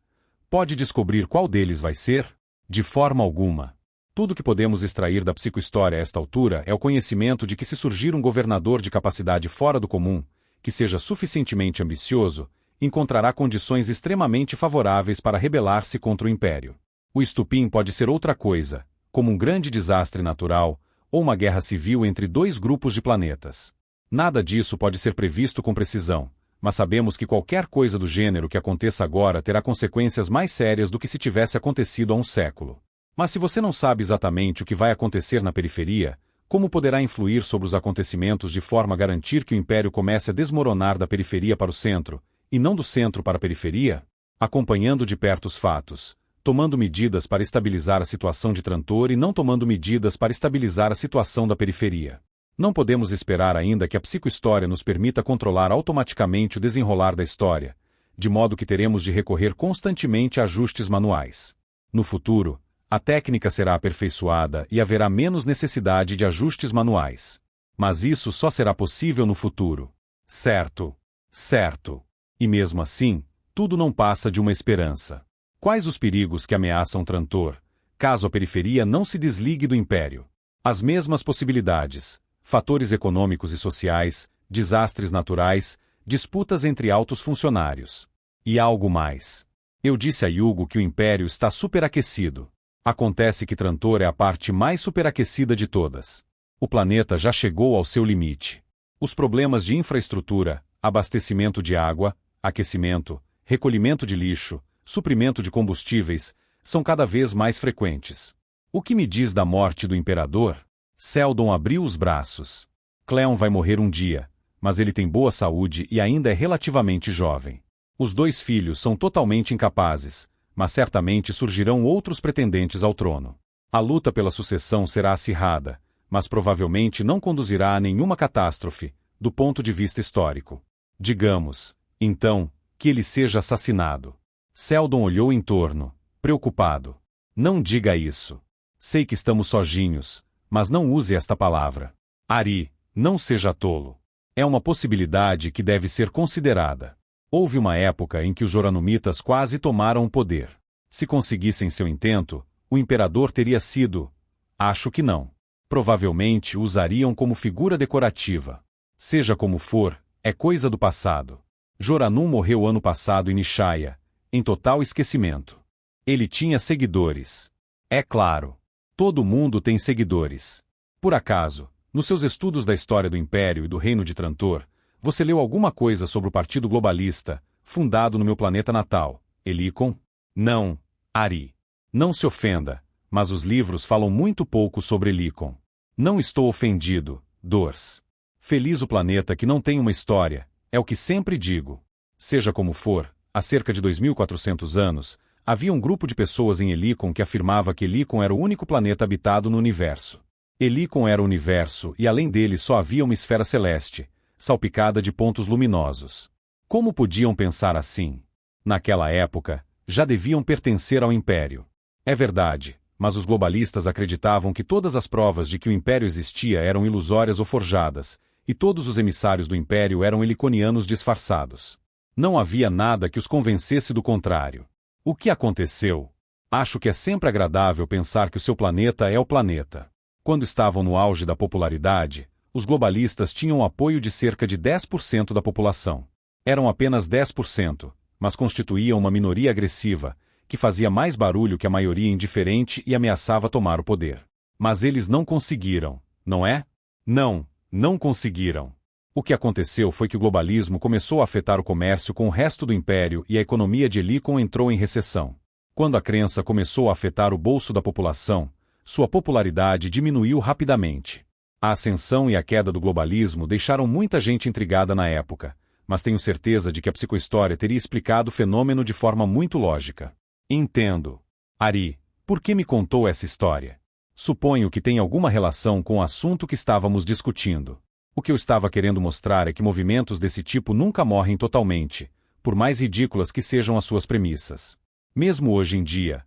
pode descobrir qual deles vai ser? De forma alguma. Tudo que podemos extrair da psicohistória a esta altura é o conhecimento de que se surgir um governador de capacidade fora do comum, que seja suficientemente ambicioso, encontrará condições extremamente favoráveis para rebelar-se contra o Império. O estupim pode ser outra coisa, como um grande desastre natural, ou uma guerra civil entre dois grupos de planetas. Nada disso pode ser previsto com precisão, mas sabemos que qualquer coisa do gênero que aconteça agora terá consequências mais sérias do que se tivesse acontecido há um século. Mas se você não sabe exatamente o que vai acontecer na periferia, como poderá influir sobre os acontecimentos de forma a garantir que o Império comece a desmoronar da periferia para o centro, e não do centro para a periferia? Acompanhando de perto os fatos, tomando medidas para estabilizar a situação de Trantor e não tomando medidas para estabilizar a situação da periferia. Não podemos esperar ainda que a psicohistória nos permita controlar automaticamente o desenrolar da história, de modo que teremos de recorrer constantemente a ajustes manuais. No futuro, a técnica será aperfeiçoada e haverá menos necessidade de ajustes manuais. Mas isso só será possível no futuro. Certo. Certo. E mesmo assim, tudo não passa de uma esperança. Quais os perigos que ameaçam Trantor, caso a periferia não se desligue do Império? As mesmas possibilidades. Fatores econômicos e sociais, desastres naturais, disputas entre altos funcionários. E algo mais. Eu disse a Yugo que o Império está superaquecido. Acontece que Trantor é a parte mais superaquecida de todas. O planeta já chegou ao seu limite. Os problemas de infraestrutura, abastecimento de água, aquecimento, recolhimento de lixo, suprimento de combustíveis, são cada vez mais frequentes. O que me diz da morte do Imperador? Seldon abriu os braços. Cleon vai morrer um dia, mas ele tem boa saúde e ainda é relativamente jovem. Os 2 filhos são totalmente incapazes, mas certamente surgirão outros pretendentes ao trono. A luta pela sucessão será acirrada, mas provavelmente não conduzirá a nenhuma catástrofe, do ponto de vista histórico. Digamos, então, que ele seja assassinado. Seldon olhou em torno, preocupado. Não diga isso. Sei que estamos sozinhos, mas não use esta palavra. Ari, não seja tolo. É uma possibilidade que deve ser considerada. Houve uma época em que os Joranumitas quase tomaram o poder. Se conseguissem seu intento, o imperador teria sido... Acho que não. Provavelmente o usariam como figura decorativa. Seja como for, é coisa do passado. Joranum morreu ano passado em Nishaya, em total esquecimento. Ele tinha seguidores. É claro. Todo mundo tem seguidores. Por acaso, nos seus estudos da história do Império e do Reino de Trantor, você leu alguma coisa sobre o Partido Globalista, fundado no meu planeta natal, Helicon? Não, Ari. Não se ofenda, mas os livros falam muito pouco sobre Helicon. Não estou ofendido, Dors. Feliz o planeta que não tem uma história, é o que sempre digo. Seja como for, há cerca de 2.400 anos, havia um grupo de pessoas em Helicon que afirmava que Helicon era o único planeta habitado no universo. Helicon era o universo e além dele só havia uma esfera celeste, salpicada de pontos luminosos. Como podiam pensar assim? Naquela época, já deviam pertencer ao Império. É verdade, mas os globalistas acreditavam que todas as provas de que o Império existia eram ilusórias ou forjadas, e todos os emissários do Império eram heliconianos disfarçados. Não havia nada que os convencesse do contrário. O que aconteceu? Acho que é sempre agradável pensar que o seu planeta é o planeta. Quando estavam no auge da popularidade, os globalistas tinham o apoio de cerca de 10% da população. Eram apenas 10%, mas constituíam uma minoria agressiva, que fazia mais barulho que a maioria indiferente e ameaçava tomar o poder. Mas eles não conseguiram, não é? Não conseguiram. O que aconteceu foi que o globalismo começou a afetar o comércio com o resto do Império e a economia de Helicon entrou em recessão. Quando a crença começou a afetar o bolso da população, sua popularidade diminuiu rapidamente. A ascensão e a queda do globalismo deixaram muita gente intrigada na época, mas tenho certeza de que a psicohistória teria explicado o fenômeno de forma muito lógica. Entendo. Ari, por que me contou essa história? Suponho que tem alguma relação com o assunto que estávamos discutindo. O que eu estava querendo mostrar é que movimentos desse tipo nunca morrem totalmente, por mais ridículas que sejam as suas premissas. Mesmo hoje em dia,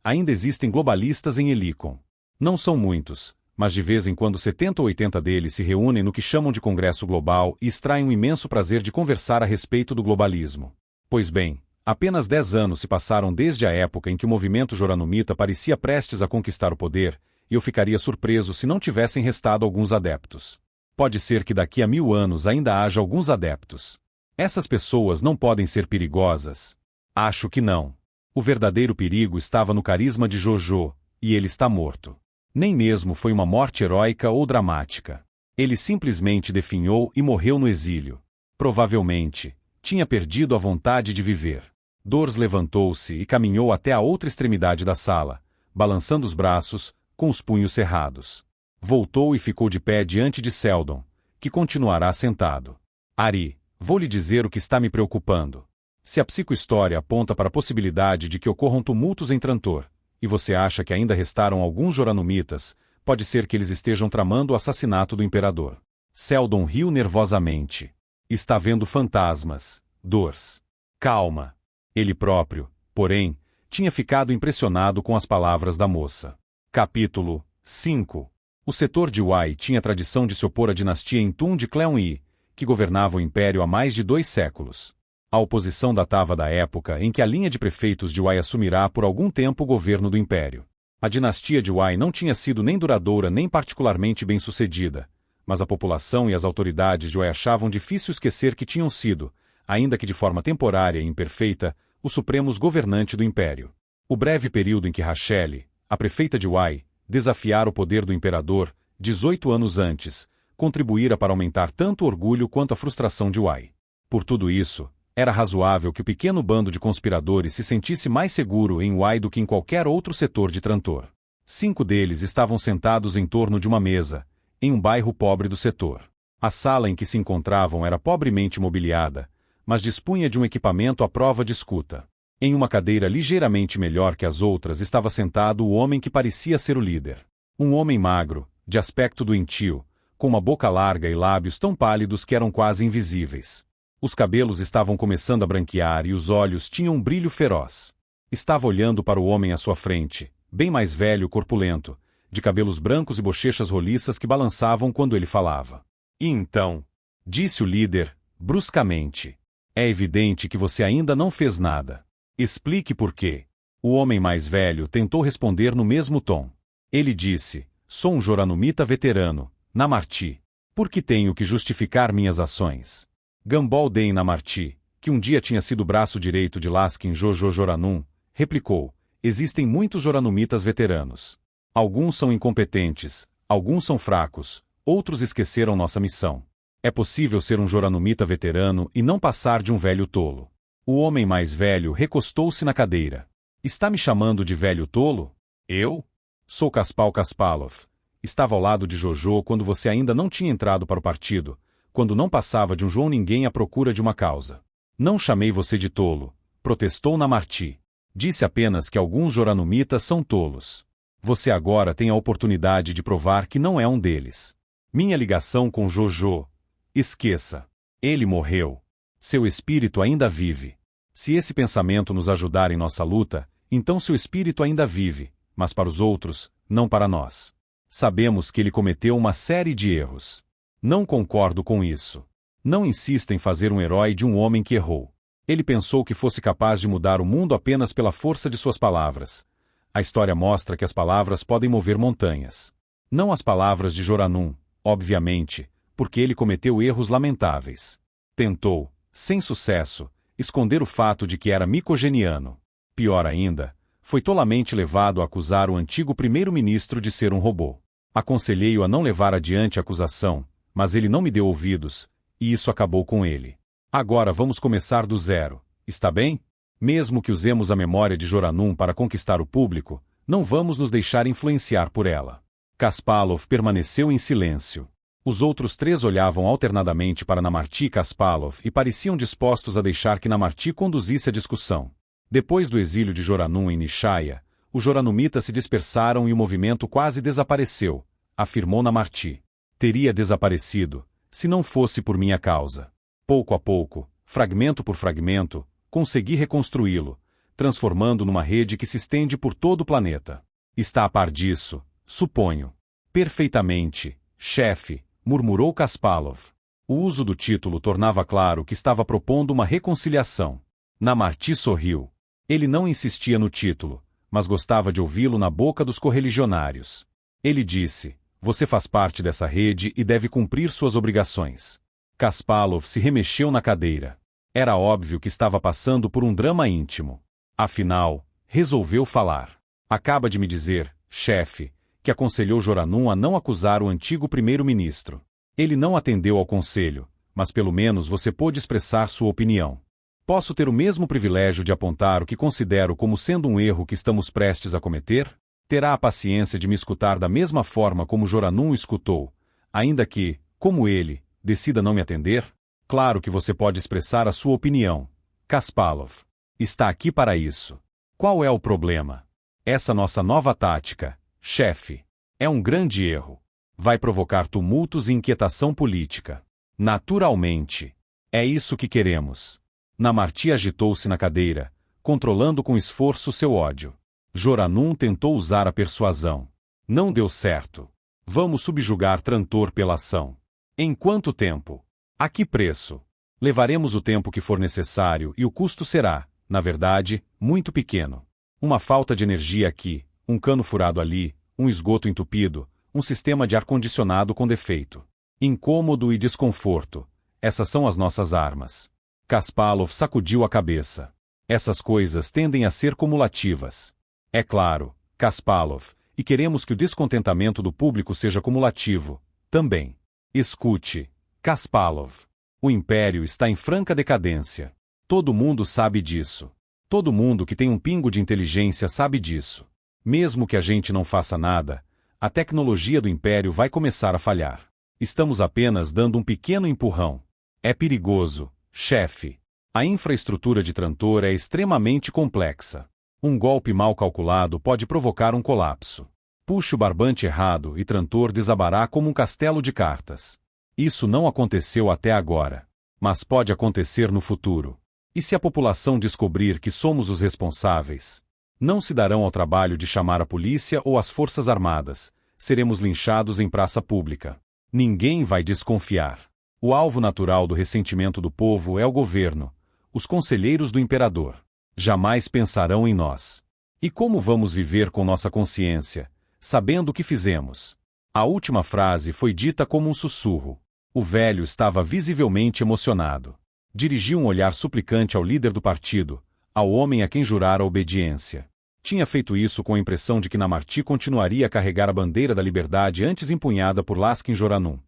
ainda existem globalistas em Helicon. Não são muitos, mas de vez em quando 70 ou 80 deles se reúnem no que chamam de Congresso Global e extraem um imenso prazer de conversar a respeito do globalismo. Pois bem, apenas 10 anos se passaram desde a época em que o movimento Joranumita parecia prestes a conquistar o poder, e eu ficaria surpreso se não tivessem restado alguns adeptos. Pode ser que daqui a 1000 anos ainda haja alguns adeptos. Essas pessoas não podem ser perigosas? Acho que não. O verdadeiro perigo estava no carisma de Jojo, e ele está morto. Nem mesmo foi uma morte heróica ou dramática. Ele simplesmente definhou e morreu no exílio. Provavelmente, tinha perdido a vontade de viver. Dors levantou-se e caminhou até a outra extremidade da sala, balançando os braços, com os punhos cerrados. Voltou e ficou de pé diante de Seldon, que continuará sentado. Ari, vou lhe dizer o que está me preocupando. Se a psicohistória aponta para a possibilidade de que ocorram tumultos em Trantor, e você acha que ainda restaram alguns Joranumitas, pode ser que eles estejam tramando o assassinato do imperador. Seldon riu nervosamente. Está vendo fantasmas, Dors. Calma. Ele próprio, porém, tinha ficado impressionado com as palavras da moça. Capítulo 5. O setor de Wai tinha tradição de se opor à dinastia Intun de Cleon-Yi, que governava o império há mais de 2 séculos. A oposição datava da época em que a linha de prefeitos de Wai assumirá por algum tempo o governo do império. A dinastia de Wai não tinha sido nem duradoura nem particularmente bem-sucedida, mas a população e as autoridades de Wai achavam difícil esquecer que tinham sido, ainda que de forma temporária e imperfeita, os supremos governantes do império. O breve período em que Rachelle, a prefeita de Wai, desafiara o poder do imperador, 18 anos antes, contribuíra para aumentar tanto o orgulho quanto a frustração de Wai. Por tudo isso, era razoável que o pequeno bando de conspiradores se sentisse mais seguro em Wai do que em qualquer outro setor de Trantor. 5 deles estavam sentados em torno de uma mesa, em um bairro pobre do setor. A sala em que se encontravam era pobremente mobiliada, mas dispunha de um equipamento à prova de escuta. Em uma cadeira ligeiramente melhor que as outras estava sentado o homem que parecia ser o líder. Um homem magro, de aspecto doentio, com uma boca larga e lábios tão pálidos que eram quase invisíveis. Os cabelos estavam começando a branquear e os olhos tinham um brilho feroz. Estava olhando para o homem à sua frente, bem mais velho e corpulento, de cabelos brancos e bochechas roliças que balançavam quando ele falava. E então, disse o líder, bruscamente, é evidente que você ainda não fez nada. Explique por quê. O homem mais velho tentou responder no mesmo tom. Ele disse, sou um Joranumita veterano, Namarti. Por que tenho que justificar minhas ações? Gambol Den Namarti, que um dia tinha sido o braço direito de Laskin Jojo Joranum, replicou, existem muitos Joranumitas veteranos. Alguns são incompetentes, alguns são fracos, outros esqueceram nossa missão. É possível ser um Joranumita veterano e não passar de um velho tolo. O homem mais velho recostou-se na cadeira. Está me chamando de velho tolo? Eu? Sou Kaspal Kaspalov. Estava ao lado de Jojo quando você ainda não tinha entrado para o partido, quando não passava de um João ninguém à procura de uma causa. Não chamei você de tolo, protestou Namarti. Disse apenas que alguns Joranumitas são tolos. Você agora tem a oportunidade de provar que não é um deles. Minha ligação com Jojo. Esqueça. Ele morreu. Seu espírito ainda vive. Se esse pensamento nos ajudar em nossa luta, então seu espírito ainda vive, mas para os outros, não para nós. Sabemos que ele cometeu uma série de erros. Não concordo com isso. Não insista em fazer um herói de um homem que errou. Ele pensou que fosse capaz de mudar o mundo apenas pela força de suas palavras. A história mostra que as palavras podem mover montanhas. Não as palavras de Joranum, obviamente, porque ele cometeu erros lamentáveis. Tentou, sem sucesso, esconder o fato de que era micogeniano. Pior ainda, foi tolamente levado a acusar o antigo primeiro-ministro de ser um robô. Aconselhei-o a não levar adiante a acusação, mas ele não me deu ouvidos, e isso acabou com ele. Agora vamos começar do zero, está bem? Mesmo que usemos a memória de Joranum para conquistar o público, não vamos nos deixar influenciar por ela. Kaspalov permaneceu em silêncio. Os outros 3 olhavam alternadamente para Namarti e Kaspalov e pareciam dispostos a deixar que Namarti conduzisse a discussão. Depois do exílio de Joranum em Nishaya, os Joranumitas se dispersaram e o movimento quase desapareceu, afirmou Namarti. Teria desaparecido, se não fosse por minha causa. Pouco a pouco, fragmento por fragmento, consegui reconstruí-lo, transformando numa rede que se estende por todo o planeta. Está a par disso, suponho. Perfeitamente, chefe, murmurou Kaspalov. O uso do título tornava claro que estava propondo uma reconciliação. Namarti sorriu. Ele não insistia no título, mas gostava de ouvi-lo na boca dos correligionários. Ele disse, você faz parte dessa rede e deve cumprir suas obrigações. Kaspalov se remexeu na cadeira. Era óbvio que estava passando por um drama íntimo. Afinal, resolveu falar. Acaba de me dizer, chefe, que aconselhou Joranum a não acusar o antigo primeiro-ministro. Ele não atendeu ao conselho, mas pelo menos você pôde expressar sua opinião. Posso ter o mesmo privilégio de apontar o que considero como sendo um erro que estamos prestes a cometer? Terá a paciência de me escutar da mesma forma como Joranum o escutou, ainda que, como ele, decida não me atender? Claro que você pode expressar a sua opinião. Kaspalov. Está aqui para isso. Qual é o problema? Essa nossa nova tática, chefe, é um grande erro. Vai provocar tumultos e inquietação política. Naturalmente. É isso que queremos. Namarti agitou-se na cadeira, controlando com esforço seu ódio. Joranum tentou usar a persuasão. Não deu certo. Vamos subjugar Trantor pela ação. Em quanto tempo? A que preço? Levaremos o tempo que for necessário e o custo será, na verdade, muito pequeno. Uma falta de energia aqui, um cano furado ali, um esgoto entupido, um sistema de ar-condicionado com defeito. Incômodo e desconforto. Essas são as nossas armas. Kasparov sacudiu a cabeça. Essas coisas tendem a ser cumulativas. É claro, Kasparov, e queremos que o descontentamento do público seja cumulativo, também. Escute, Kasparov. O Império está em franca decadência. Todo mundo sabe disso. Todo mundo que tem um pingo de inteligência sabe disso. Mesmo que a gente não faça nada, a tecnologia do Império vai começar a falhar. Estamos apenas dando um pequeno empurrão. É perigoso, chefe. A infraestrutura de Trantor é extremamente complexa. Um golpe mal calculado pode provocar um colapso. Puxe o barbante errado e Trantor desabará como um castelo de cartas. Isso não aconteceu até agora. Mas pode acontecer no futuro. E se a população descobrir que somos os responsáveis? Não se darão ao trabalho de chamar a polícia ou as forças armadas. Seremos linchados em praça pública. Ninguém vai desconfiar. O alvo natural do ressentimento do povo é o governo, os conselheiros do imperador. Jamais pensarão em nós. E como vamos viver com nossa consciência, sabendo o que fizemos? A última frase foi dita como um sussurro. O velho estava visivelmente emocionado. Dirigiu um olhar suplicante ao líder do partido, ao homem a quem jurara obediência. Tinha feito isso com a impressão de que Namarti continuaria a carregar a bandeira da liberdade antes empunhada por Laskin Joranum.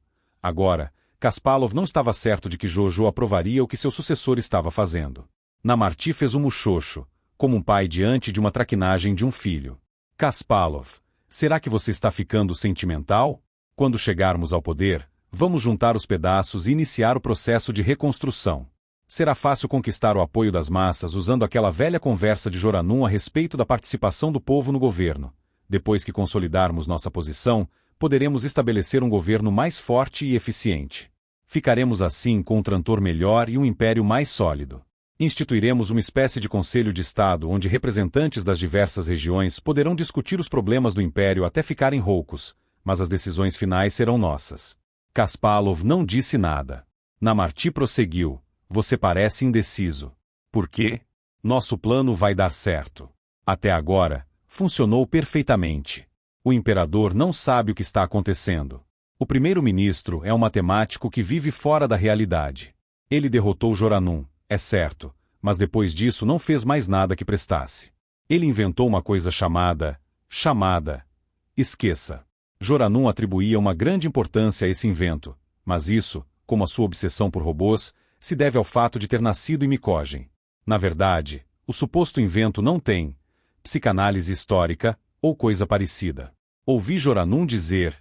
Agora, Kasparov não estava certo de que Jojo aprovaria o que seu sucessor estava fazendo. Namarti fez um muxoxo, como um pai diante de uma traquinagem de um filho. Kasparov, será que você está ficando sentimental? Quando chegarmos ao poder, vamos juntar os pedaços e iniciar o processo de reconstrução. Será fácil conquistar o apoio das massas usando aquela velha conversa de Joranum a respeito da participação do povo no governo. Depois que consolidarmos nossa posição, poderemos estabelecer um governo mais forte e eficiente. Ficaremos assim com um Trantor melhor e um império mais sólido. Instituiremos uma espécie de Conselho de Estado onde representantes das diversas regiões poderão discutir os problemas do império até ficarem roucos, mas as decisões finais serão nossas. Kasparov não disse nada. Namarti prosseguiu. Você parece indeciso. Por quê? Nosso plano vai dar certo. Até agora, funcionou perfeitamente. O imperador não sabe o que está acontecendo. O primeiro-ministro é um matemático que vive fora da realidade. Ele derrotou Joranum, é certo, mas depois disso não fez mais nada que prestasse. Ele inventou uma coisa chamada... Esqueça. Joranum atribuía uma grande importância a esse invento, mas isso, como a sua obsessão por robôs, se deve ao fato de ter nascido em Mikogen. Na verdade, o suposto invento não tem psicanálise histórica ou coisa parecida. Ouvi Joranum dizer,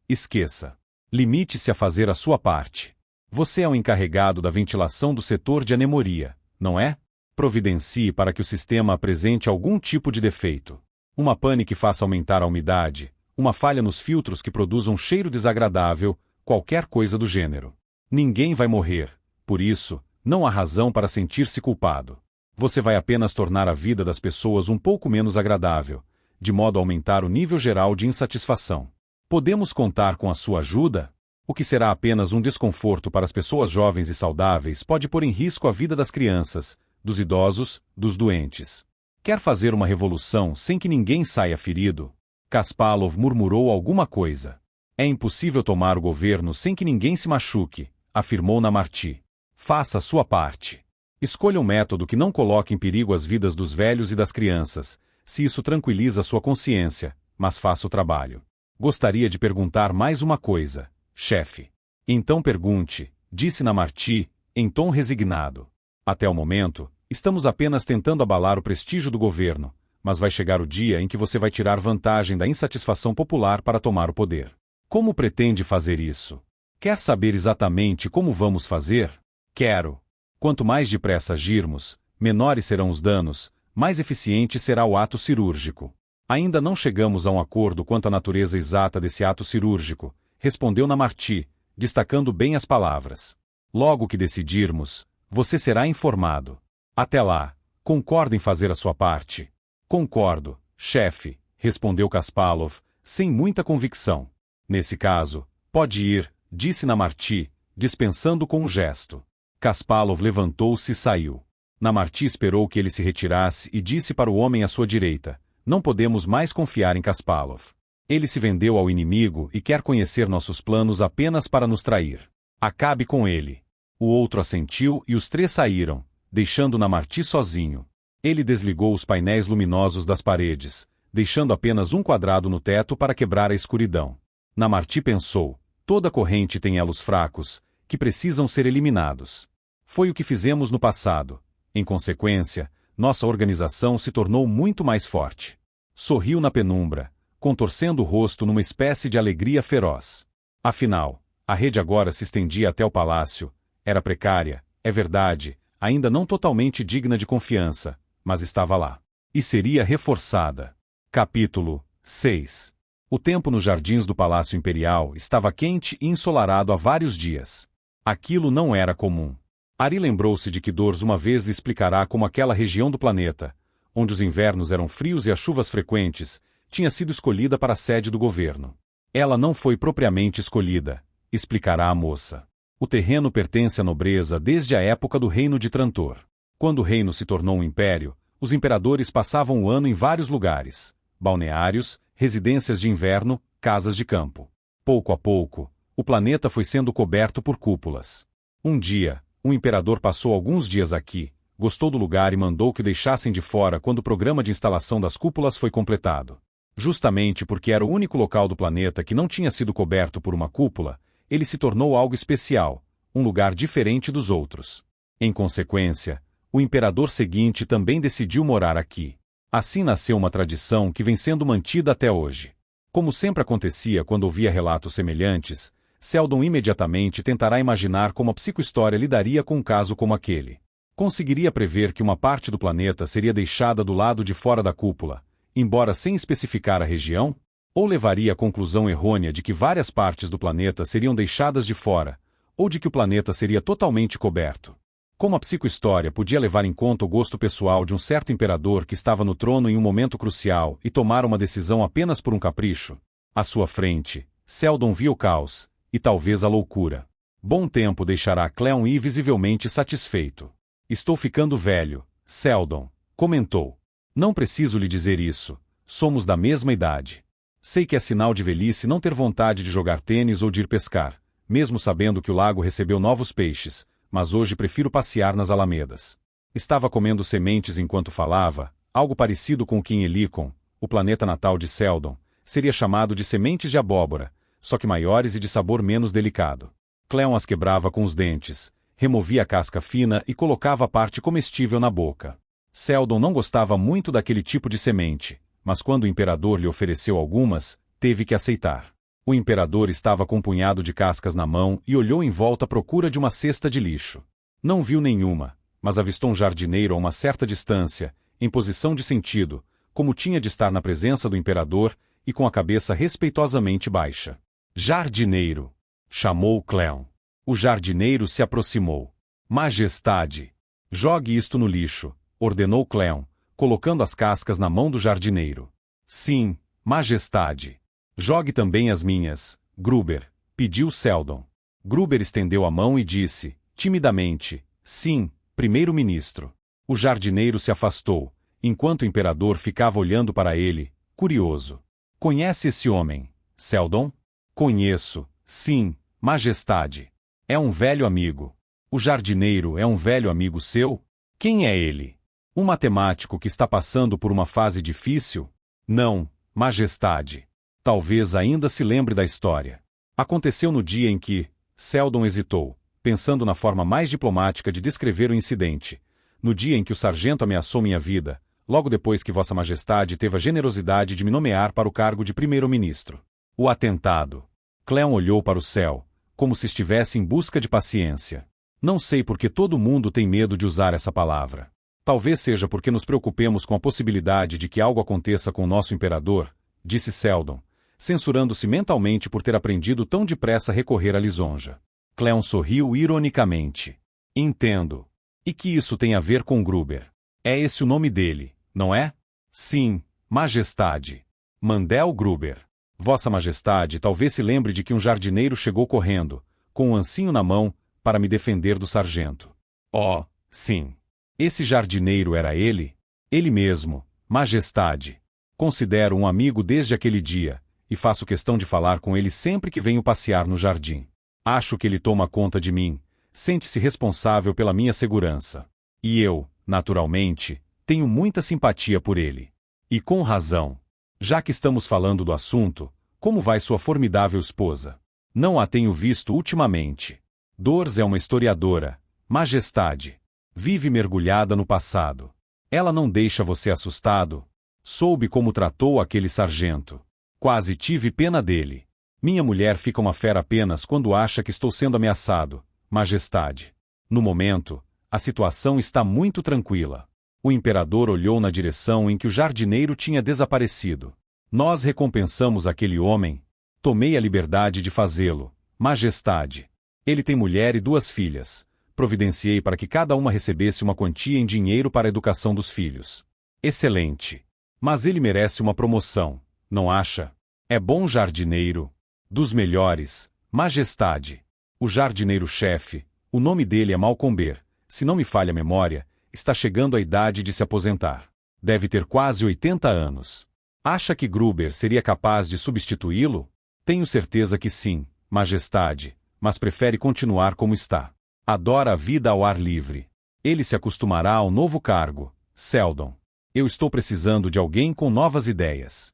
esqueça. Limite-se a fazer a sua parte. Você é o encarregado da ventilação do setor de anemoria, não é? Providencie para que o sistema apresente algum tipo de defeito. Uma pane que faça aumentar a umidade, uma falha nos filtros que produza um cheiro desagradável, qualquer coisa do gênero. Ninguém vai morrer. Por isso, não há razão para sentir-se culpado. Você vai apenas tornar a vida das pessoas um pouco menos agradável, de modo a aumentar o nível geral de insatisfação. Podemos contar com a sua ajuda? O que será apenas um desconforto para as pessoas jovens e saudáveis pode pôr em risco a vida das crianças, dos idosos, dos doentes. Quer fazer uma revolução sem que ninguém saia ferido? Kasparov murmurou alguma coisa. É impossível tomar o governo sem que ninguém se machuque, afirmou Namarti. Faça a sua parte. Escolha um método que não coloque em perigo as vidas dos velhos e das crianças, se isso tranquiliza sua consciência, mas faça o trabalho. Gostaria de perguntar mais uma coisa, chefe. Então pergunte, disse Namarti, em tom resignado. Até o momento, estamos apenas tentando abalar o prestígio do governo, mas vai chegar o dia em que você vai tirar vantagem da insatisfação popular para tomar o poder. Como pretende fazer isso? Quer saber exatamente como vamos fazer? Quero. Quanto mais depressa agirmos, menores serão os danos, mais eficiente será o ato cirúrgico. Ainda não chegamos a um acordo quanto à natureza exata desse ato cirúrgico, respondeu Namarti, destacando bem as palavras. Logo que decidirmos, você será informado. Até lá, concorda em fazer a sua parte? Concordo, chefe, respondeu Kasparov, sem muita convicção. Nesse caso, pode ir, disse Namarti, dispensando com um gesto. Kasparov levantou-se e saiu. Namarti esperou que ele se retirasse e disse para o homem à sua direita, não podemos mais confiar em Kasparov. Ele se vendeu ao inimigo e quer conhecer nossos planos apenas para nos trair. Acabe com ele. O outro assentiu e os três saíram, deixando Namarty sozinho. Ele desligou os painéis luminosos das paredes, deixando apenas um quadrado no teto para quebrar a escuridão. Namarty pensou, toda corrente tem elos fracos, que precisam ser eliminados. Foi o que fizemos no passado. Em consequência, nossa organização se tornou muito mais forte. Sorriu na penumbra, contorcendo o rosto numa espécie de alegria feroz. Afinal, a rede agora se estendia até o palácio. Era precária, é verdade, ainda não totalmente digna de confiança, mas estava lá. E seria reforçada. Capítulo 6. O tempo nos jardins do Palácio Imperial estava quente e ensolarado há vários dias. Aquilo não era comum. Ari lembrou-se de que Dors uma vez lhe explicará como aquela região do planeta, onde os invernos eram frios e as chuvas frequentes, tinha sido escolhida para a sede do governo. Ela não foi propriamente escolhida, explicará a moça. O terreno pertence à nobreza desde a época do reino de Trantor. Quando o reino se tornou um império, os imperadores passavam o ano em vários lugares: balneários, residências de inverno, casas de campo. Pouco a pouco, o planeta foi sendo coberto por cúpulas. Um dia, um imperador passou alguns dias aqui, gostou do lugar e mandou que o deixassem de fora quando o programa de instalação das cúpulas foi completado. Justamente porque era o único local do planeta que não tinha sido coberto por uma cúpula, ele se tornou algo especial, um lugar diferente dos outros. Em consequência, o imperador seguinte também decidiu morar aqui. Assim nasceu uma tradição que vem sendo mantida até hoje. Como sempre acontecia quando ouvia relatos semelhantes, Seldon imediatamente tentará imaginar como a psicohistória lidaria com um caso como aquele. Conseguiria prever que uma parte do planeta seria deixada do lado de fora da cúpula, embora sem especificar a região? Ou levaria à conclusão errônea de que várias partes do planeta seriam deixadas de fora, ou de que o planeta seria totalmente coberto? Como a psicohistória podia levar em conta o gosto pessoal de um certo imperador que estava no trono em um momento crucial e tomar uma decisão apenas por um capricho? À sua frente, Seldon via o caos, e talvez a loucura. Bom tempo deixará Cleon Ir visivelmente satisfeito. Estou ficando velho, Seldon comentou. Não preciso lhe dizer isso, somos da mesma idade. Sei que é sinal de velhice não ter vontade de jogar tênis ou de ir pescar, mesmo sabendo que o lago recebeu novos peixes, mas hoje prefiro passear nas alamedas. Estava comendo sementes enquanto falava, algo parecido com o que em Helicon, o planeta natal de Seldon, seria chamado de sementes de abóbora, só que maiores e de sabor menos delicado. Cleon as quebrava com os dentes, removia a casca fina e colocava a parte comestível na boca. Seldon não gostava muito daquele tipo de semente, mas quando o imperador lhe ofereceu algumas, teve que aceitar. O imperador estava com um punhado de cascas na mão e olhou em volta à procura de uma cesta de lixo. Não viu nenhuma, mas avistou um jardineiro a uma certa distância, em posição de sentido, como tinha de estar na presença do imperador e com a cabeça respeitosamente baixa. Jardineiro! Chamou Cleon. O jardineiro se aproximou. Majestade! Jogue isto no lixo, ordenou Cleon, colocando as cascas na mão do jardineiro. Sim, majestade. Jogue também as minhas, Gruber, pediu Seldon. Gruber estendeu a mão e disse, timidamente, sim, primeiro-ministro. O jardineiro se afastou, enquanto o imperador ficava olhando para ele, curioso. Conhece esse homem, Seldon? Conheço, sim, majestade. É um velho amigo. O jardineiro é um velho amigo seu? Quem é ele? Um matemático que está passando por uma fase difícil? Não, majestade. Talvez ainda se lembre da história. Aconteceu no dia em que, Seldon hesitou, pensando na forma mais diplomática de descrever o incidente. No dia em que o sargento ameaçou minha vida, logo depois que Vossa Majestade teve a generosidade de me nomear para o cargo de primeiro-ministro. O atentado. Cleon olhou para o céu, como se estivesse em busca de paciência. Não sei por que todo mundo tem medo de usar essa palavra. Talvez seja porque nos preocupemos com a possibilidade de que algo aconteça com o nosso imperador, disse Seldon, censurando-se mentalmente por ter aprendido tão depressa a recorrer à lisonja. Cleon sorriu ironicamente. Entendo. E que isso tem a ver com Gruber? É esse o nome dele, não é? Sim, majestade. Mandel Gruber. Vossa Majestade talvez se lembre de que um jardineiro chegou correndo, com um ancinho na mão, para me defender do sargento. Oh, sim. Esse jardineiro era ele? Ele mesmo, majestade. Considero um amigo desde aquele dia, e faço questão de falar com ele sempre que venho passear no jardim. Acho que ele toma conta de mim, Sente-se responsável pela minha segurança. E eu, naturalmente, tenho muita simpatia por ele. E com razão. Já que estamos falando do assunto, como vai sua formidável esposa? Não a tenho visto ultimamente. Dors é uma historiadora, majestade. Vive mergulhada no passado. Ela não deixa você assustado? Soube como tratou aquele sargento. Quase tive pena dele. Minha mulher fica uma fera apenas quando acha que estou sendo ameaçado, majestade. No momento, a situação está muito tranquila. O imperador olhou na direção em que o jardineiro tinha desaparecido. Nós recompensamos aquele homem. Tomei a liberdade de fazê-lo, majestade. Ele tem mulher e 2 filhas. Providenciei para que cada uma recebesse uma quantia em dinheiro para a educação dos filhos. Excelente. Mas ele merece uma promoção, não acha? É bom jardineiro. Dos melhores, majestade. O jardineiro-chefe, o nome dele é Malcomber, se não me falha a memória, está chegando à idade de se aposentar. Deve ter quase 80 anos. Acha que Gruber seria capaz de substituí-lo? Tenho certeza que sim, majestade, mas prefere continuar como está. Adora a vida ao ar livre. Ele se acostumará ao novo cargo, Seldon. Eu estou precisando de alguém com novas ideias.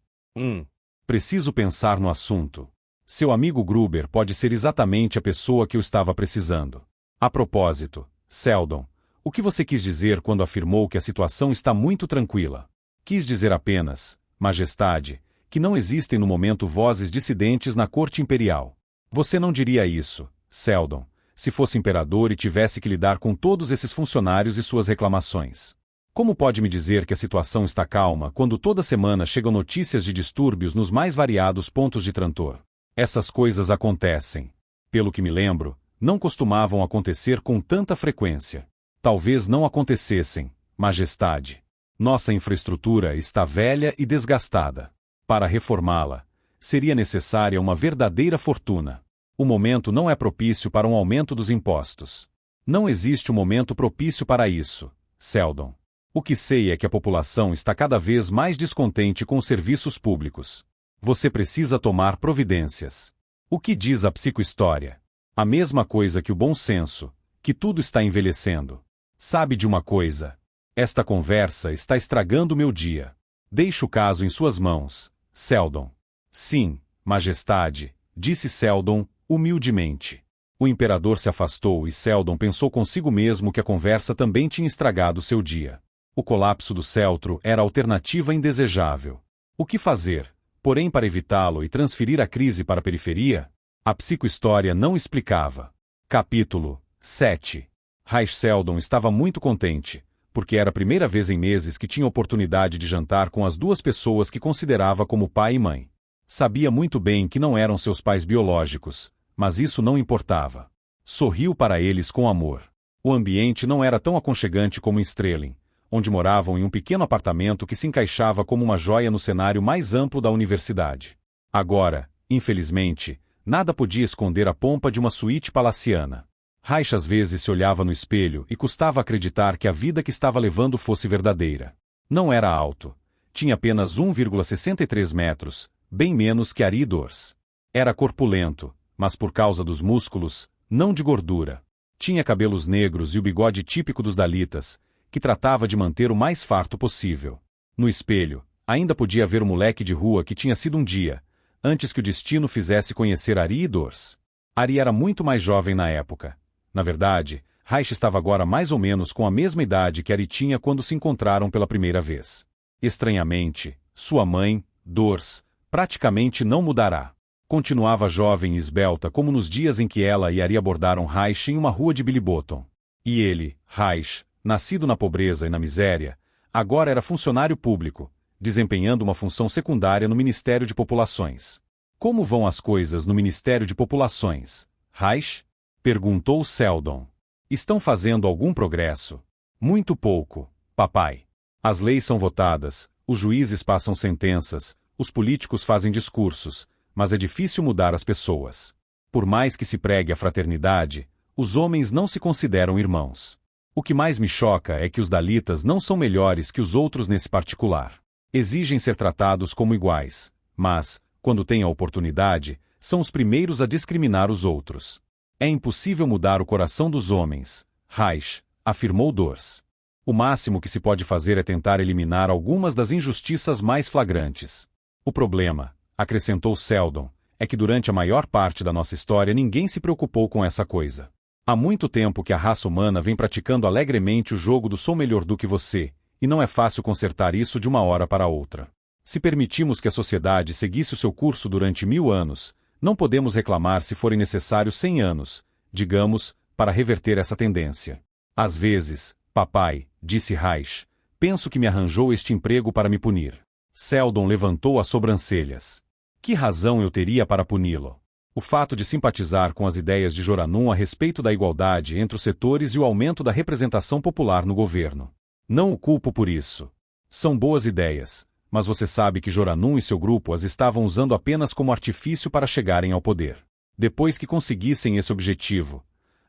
Preciso pensar no assunto. Seu amigo Gruber pode ser exatamente a pessoa que eu estava precisando. A propósito, Seldon, o que você quis dizer quando afirmou que a situação está muito tranquila? Quis dizer apenas, majestade, que não existem no momento vozes dissidentes na corte imperial. Você não diria isso, Seldon, se fosse imperador e tivesse que lidar com todos esses funcionários e suas reclamações. Como pode me dizer que a situação está calma quando toda semana chegam notícias de distúrbios nos mais variados pontos de Trantor? Essas coisas acontecem. Pelo que me lembro, não costumavam acontecer com tanta frequência. Talvez não acontecessem, majestade. Nossa infraestrutura está velha e desgastada. Para reformá-la, seria necessária uma verdadeira fortuna. O momento não é propício para um aumento dos impostos. Não existe um momento propício para isso, Seldon. O que sei é que a população está cada vez mais descontente com os serviços públicos. Você precisa tomar providências. O que diz a psicohistória? A mesma coisa que o bom senso, que tudo está envelhecendo. Sabe de uma coisa? Esta conversa está estragando meu dia. Deixe o caso em suas mãos, Seldon. Sim, majestade, disse Seldon, humildemente. O imperador se afastou e Seldon pensou consigo mesmo que a conversa também tinha estragado seu dia. O colapso do Celtro era a alternativa indesejável. O que fazer, porém, para evitá-lo e transferir a crise para a periferia? A psicohistória não explicava. Capítulo 7. Reich Seldon estava muito contente, porque era a primeira vez em meses que tinha oportunidade de jantar com as 2 pessoas que considerava como pai e mãe. Sabia muito bem que não eram seus pais biológicos, mas isso não importava. Sorriu para eles com amor. O ambiente não era tão aconchegante como em Strelin, onde moravam em um pequeno apartamento que se encaixava como uma joia no cenário mais amplo da universidade. Agora, infelizmente, nada podia esconder a pompa de uma suíte palaciana. Reich às vezes se olhava no espelho e custava acreditar que a vida que estava levando fosse verdadeira. Não era alto. Tinha apenas 1,63 metros, bem menos que Ari Dors. Era corpulento, mas por causa dos músculos, não de gordura. Tinha cabelos negros e o bigode típico dos Dalitas, que tratava de manter o mais farto possível. No espelho, ainda podia ver o moleque de rua que tinha sido um dia, antes que o destino fizesse conhecer Ari e Dors. Ari era muito mais jovem na época. Na verdade, Reich estava agora mais ou menos com a mesma idade que Ari tinha quando se encontraram pela primeira vez. Estranhamente, sua mãe, Dors, praticamente não mudará. Continuava jovem e esbelta como nos dias em que ela e Ari abordaram Reich em uma rua de Billy Bottom. E ele, Reich, nascido na pobreza e na miséria, agora era funcionário público, desempenhando uma função secundária no Ministério de Populações. Como vão as coisas no Ministério de Populações, Reich? Perguntou Seldon. Estão fazendo algum progresso? Muito pouco, papai. As leis são votadas, os juízes passam sentenças, os políticos fazem discursos, mas é difícil mudar as pessoas. Por mais que se pregue a fraternidade, os homens não se consideram irmãos. O que mais me choca é que os Dalitas não são melhores que os outros nesse particular. Exigem ser tratados como iguais, mas, quando têm a oportunidade, são os primeiros a discriminar os outros. É impossível mudar o coração dos homens, Reich, afirmou Dors. O máximo que se pode fazer é tentar eliminar algumas das injustiças mais flagrantes. O problema, acrescentou Seldon, é que durante a maior parte da nossa história ninguém se preocupou com essa coisa. Há muito tempo que a raça humana vem praticando alegremente o jogo do sou melhor do que você, e não é fácil consertar isso de uma hora para outra. Se permitimos que a sociedade seguisse o seu curso durante 1000 anos, não podemos reclamar se forem necessários 100 anos, digamos, para reverter essa tendência. Às vezes, papai, disse Reich, penso que me arranjou este emprego para me punir. Seldon levantou as sobrancelhas. Que razão eu teria para puni-lo? O fato de simpatizar com as ideias de Joranum a respeito da igualdade entre os setores e o aumento da representação popular no governo. Não o culpo por isso. São boas ideias, mas você sabe que Joranum e seu grupo as estavam usando apenas como artifício para chegarem ao poder. Depois que conseguissem esse objetivo,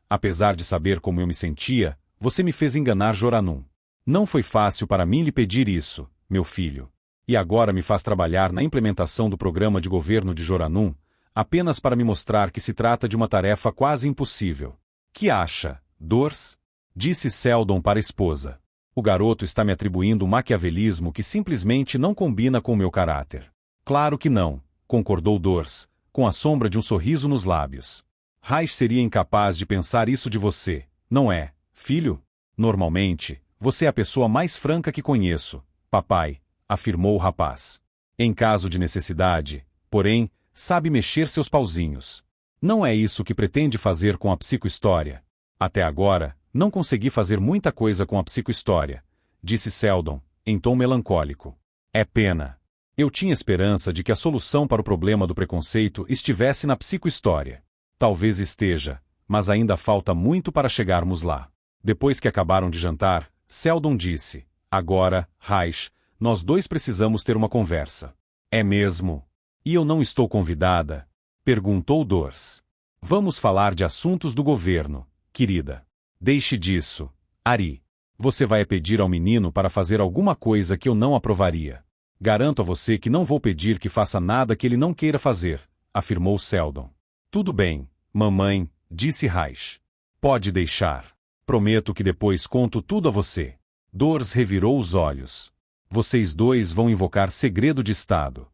apesar de saber como eu me sentia, você me fez enganar Joranum. Não foi fácil para mim lhe pedir isso, meu filho. E agora me faz trabalhar na implementação do programa de governo de Joranum, apenas para me mostrar que se trata de uma tarefa quase impossível. Que acha, Dors? Disse Seldon para a esposa. O garoto está me atribuindo um maquiavelismo que simplesmente não combina com o meu caráter. Claro que não, concordou Dors, com a sombra de um sorriso nos lábios. Reich seria incapaz de pensar isso de você, não é, filho? Normalmente, você é a pessoa mais franca que conheço, papai, afirmou o rapaz. Em caso de necessidade, porém, sabe mexer seus pauzinhos. Não é isso que pretende fazer com a psicohistória. Até agora, não consegui fazer muita coisa com a psicohistória, disse Seldon, em tom melancólico. É pena. Eu tinha esperança de que a solução para o problema do preconceito estivesse na psicohistória. Talvez esteja, mas ainda falta muito para chegarmos lá. Depois que acabaram de jantar, Seldon disse, agora, Reich, nós dois precisamos ter uma conversa. É mesmo? E eu não estou convidada? Perguntou Dors. Vamos falar de assuntos do governo, querida. Deixe disso, Ari. Você vai pedir ao menino para fazer alguma coisa que eu não aprovaria. Garanto a você que não vou pedir que faça nada que ele não queira fazer, afirmou Seldon. Tudo bem, mamãe, disse Reich. Pode deixar. Prometo que depois conto tudo a você. Dors revirou os olhos. Vocês dois vão invocar segredo de Estado.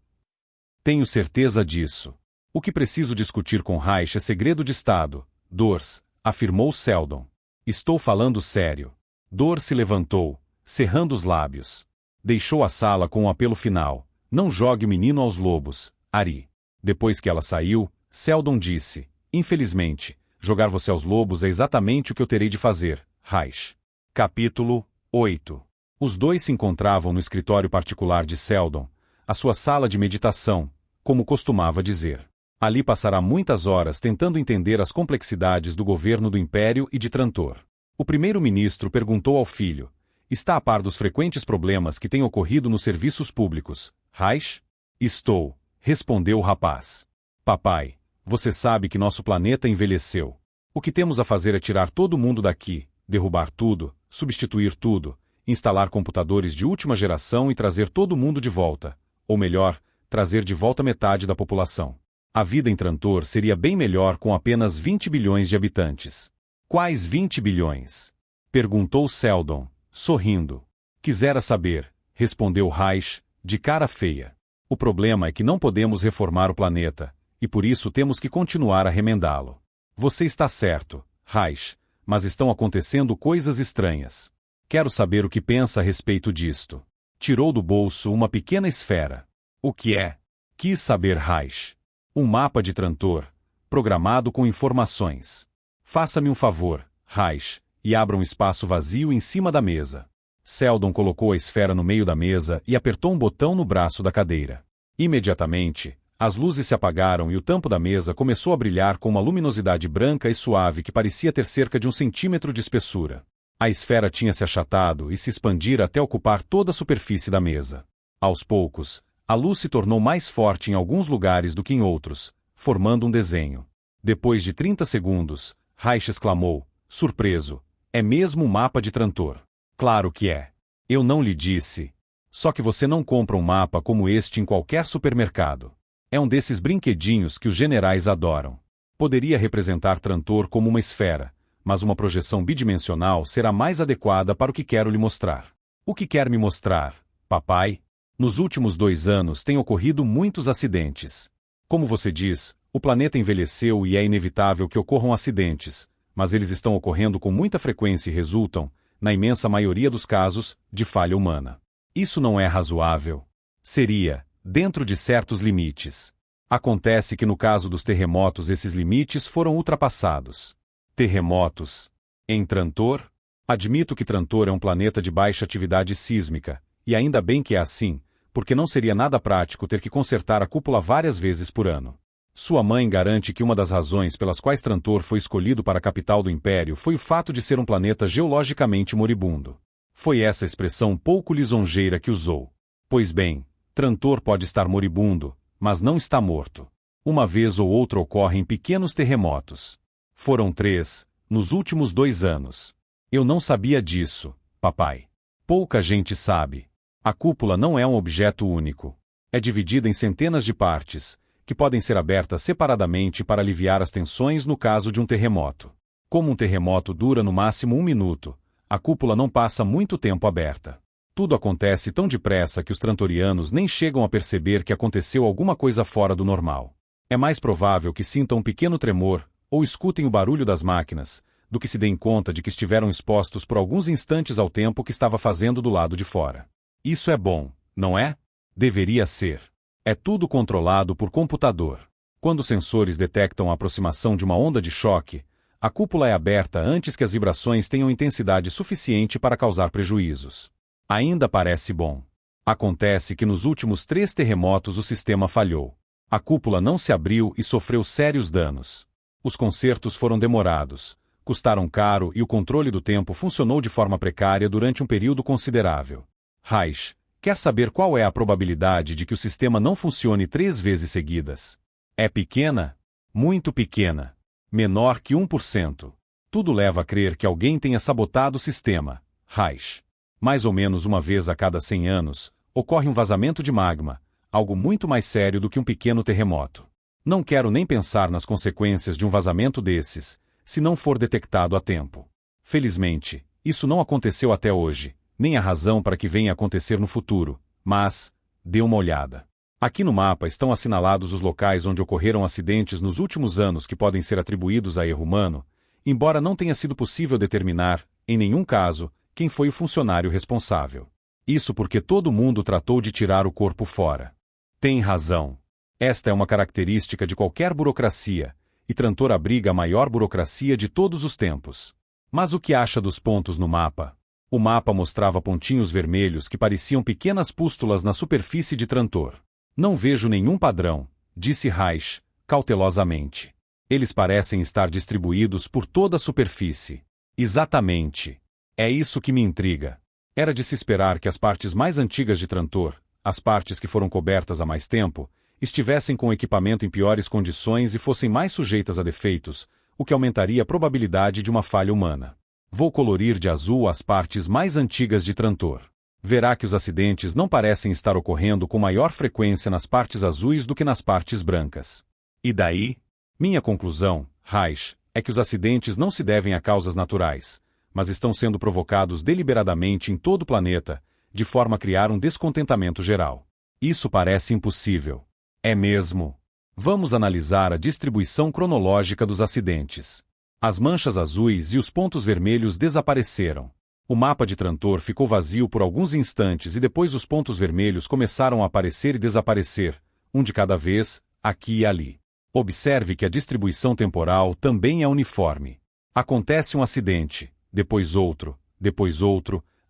Tenho certeza disso. O que preciso discutir com Reich é segredo de Estado, Dors, afirmou Seldon. Estou falando sério. Dors se levantou, cerrando os lábios. Deixou a sala com um apelo final. Não jogue o menino aos lobos, Ari. Depois que ela saiu, Seldon disse, infelizmente, jogar você aos lobos é exatamente o que eu terei de fazer, Reich. Capítulo 8. Os dois se encontravam no escritório particular de Seldon, a sua sala de meditação, como costumava dizer. Ali passará muitas horas tentando entender as complexidades do governo do Império e de Trantor. O primeiro-ministro perguntou ao filho, está a par dos frequentes problemas que têm ocorrido nos serviços públicos, Reich? Estou, respondeu o rapaz. Papai, você sabe que nosso planeta envelheceu. O que temos a fazer é tirar todo mundo daqui, derrubar tudo, substituir tudo, instalar computadores de última geração e trazer todo mundo de volta. Ou melhor, trazer de volta metade da população. A vida em Trantor seria bem melhor com apenas 20 bilhões de habitantes. Quais 20 bilhões? Perguntou Seldon, sorrindo. Quisera saber, respondeu Reich, de cara feia. O problema é que não podemos reformar o planeta, e por isso temos que continuar a remendá-lo. Você está certo, Reich, mas estão acontecendo coisas estranhas. Quero saber o que pensa a respeito disto. Tirou do bolso uma pequena esfera. O que é? Quis saber Reich. Um mapa de Trantor, programado com informações. Faça-me um favor, Reich, e abra um espaço vazio em cima da mesa. Seldon colocou a esfera no meio da mesa e apertou um botão no braço da cadeira. Imediatamente, as luzes se apagaram e o tampo da mesa começou a brilhar com uma luminosidade branca e suave que parecia ter cerca de 1 centímetro de espessura. A esfera tinha se achatado e se expandir até ocupar toda a superfície da mesa. Aos poucos, a luz se tornou mais forte em alguns lugares do que em outros, formando um desenho. Depois de 30 segundos, Reich exclamou, surpreso, é mesmo um mapa de Trantor. Claro que é. Eu não lhe disse. Só que você não compra um mapa como este em qualquer supermercado. É um desses brinquedinhos que os generais adoram. Poderia representar Trantor como uma esfera, mas uma projeção bidimensional será mais adequada para o que quero lhe mostrar. O que quer me mostrar, papai? Nos últimos 2 anos têm ocorrido muitos acidentes. Como você diz, o planeta envelheceu e é inevitável que ocorram acidentes, mas eles estão ocorrendo com muita frequência e resultam, na imensa maioria dos casos, de falha humana. Isso não é razoável. Seria, dentro de certos limites. Acontece que no caso dos terremotos esses limites foram ultrapassados. Terremotos. Em Trantor? Admito que Trantor é um planeta de baixa atividade sísmica, e ainda bem que é assim, porque não seria nada prático ter que consertar a cúpula várias vezes por ano. Sua mãe garante que uma das razões pelas quais Trantor foi escolhido para a capital do Império foi o fato de ser um planeta geologicamente moribundo. Foi essa expressão pouco lisonjeira que usou. Pois bem, Trantor pode estar moribundo, mas não está morto. Uma vez ou outra ocorrem pequenos terremotos. Foram 3, nos últimos 2 anos. Eu não sabia disso, papai. Pouca gente sabe. A cúpula não é um objeto único. É dividida em centenas de partes, que podem ser abertas separadamente para aliviar as tensões no caso de um terremoto. Como um terremoto dura no máximo 1 minuto, a cúpula não passa muito tempo aberta. Tudo acontece tão depressa que os trantorianos nem chegam a perceber que aconteceu alguma coisa fora do normal. É mais provável que sintam um pequeno tremor, ou escutem o barulho das máquinas, do que se deem conta de que estiveram expostos por alguns instantes ao tempo que estava fazendo do lado de fora. Isso é bom, não é? Deveria ser. É tudo controlado por computador. Quando os sensores detectam a aproximação de uma onda de choque, a cúpula é aberta antes que as vibrações tenham intensidade suficiente para causar prejuízos. Ainda parece bom. Acontece que nos últimos 3 terremotos o sistema falhou. A cúpula não se abriu e sofreu sérios danos. Os consertos foram demorados, custaram caro e o controle do tempo funcionou de forma precária durante um período considerável. Reich, quer saber qual é a probabilidade de que o sistema não funcione 3 vezes seguidas? É pequena? Muito pequena. Menor que 1%. Tudo leva a crer que alguém tenha sabotado o sistema. Reich. Mais ou menos uma vez a cada 100 anos, ocorre um vazamento de magma, algo muito mais sério do que um pequeno terremoto. Não quero nem pensar nas consequências de um vazamento desses, se não for detectado a tempo. Felizmente, isso não aconteceu até hoje, nem há razão para que venha a acontecer no futuro, mas, dê uma olhada. Aqui no mapa estão assinalados os locais onde ocorreram acidentes nos últimos anos que podem ser atribuídos a erro humano, embora não tenha sido possível determinar, em nenhum caso, quem foi o funcionário responsável. Isso porque todo mundo tratou de tirar o corpo fora. Tem razão. Esta é uma característica de qualquer burocracia, e Trantor abriga a maior burocracia de todos os tempos. Mas o que acha dos pontos no mapa? O mapa mostrava pontinhos vermelhos que pareciam pequenas pústulas na superfície de Trantor. Não vejo nenhum padrão, disse Reich, cautelosamente. Eles parecem estar distribuídos por toda a superfície. Exatamente. É isso que me intriga. Era de se esperar que as partes mais antigas de Trantor, as partes que foram cobertas há mais tempo, estivessem com equipamento em piores condições e fossem mais sujeitas a defeitos, o que aumentaria a probabilidade de uma falha humana. Vou colorir de azul as partes mais antigas de Trantor. Verá que os acidentes não parecem estar ocorrendo com maior frequência nas partes azuis do que nas partes brancas. E daí? Minha conclusão, Reich, é que os acidentes não se devem a causas naturais, mas estão sendo provocados deliberadamente em todo o planeta, de forma a criar um descontentamento geral. Isso parece impossível. É mesmo. Vamos analisar a distribuição cronológica dos acidentes. As manchas azuis e os pontos vermelhos desapareceram. O mapa de Trantor ficou vazio por alguns instantes e depois os pontos vermelhos começaram a aparecer e desaparecer, um de cada vez, aqui e ali. Observe que a distribuição temporal também é uniforme. Acontece um acidente, depois outro,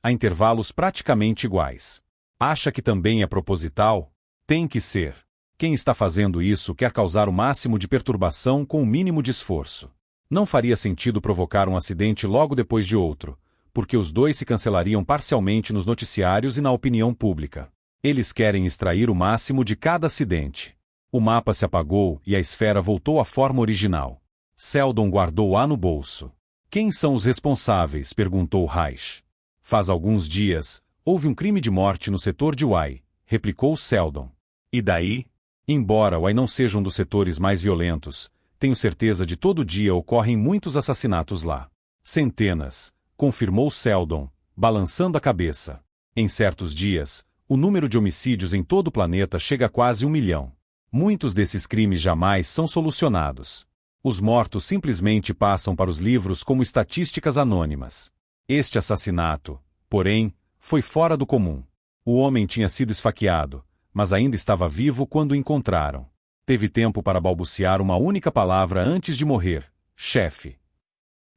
a intervalos praticamente iguais. Acha que também é proposital? Tem que ser. Quem está fazendo isso quer causar o máximo de perturbação com o mínimo de esforço. Não faria sentido provocar um acidente logo depois de outro, porque os dois se cancelariam parcialmente nos noticiários e na opinião pública. Eles querem extrair o máximo de cada acidente. O mapa se apagou e a esfera voltou à forma original. Seldon guardou-a no bolso. Quem são os responsáveis? Perguntou Reich. Faz alguns dias, houve um crime de morte no setor de Wai, replicou Seldon. E daí? Embora Wai não seja um dos setores mais violentos, Tenho certeza de todo dia ocorrem muitos assassinatos lá. Centenas, confirmou Seldon, balançando a cabeça. Em certos dias, o número de homicídios em todo o planeta chega a quase 1 milhão. Muitos desses crimes jamais são solucionados. Os mortos simplesmente passam para os livros como estatísticas anônimas. Este assassinato, porém, foi fora do comum. O homem tinha sido esfaqueado, mas ainda estava vivo quando o encontraram. Teve tempo para balbuciar uma única palavra antes de morrer: chefe.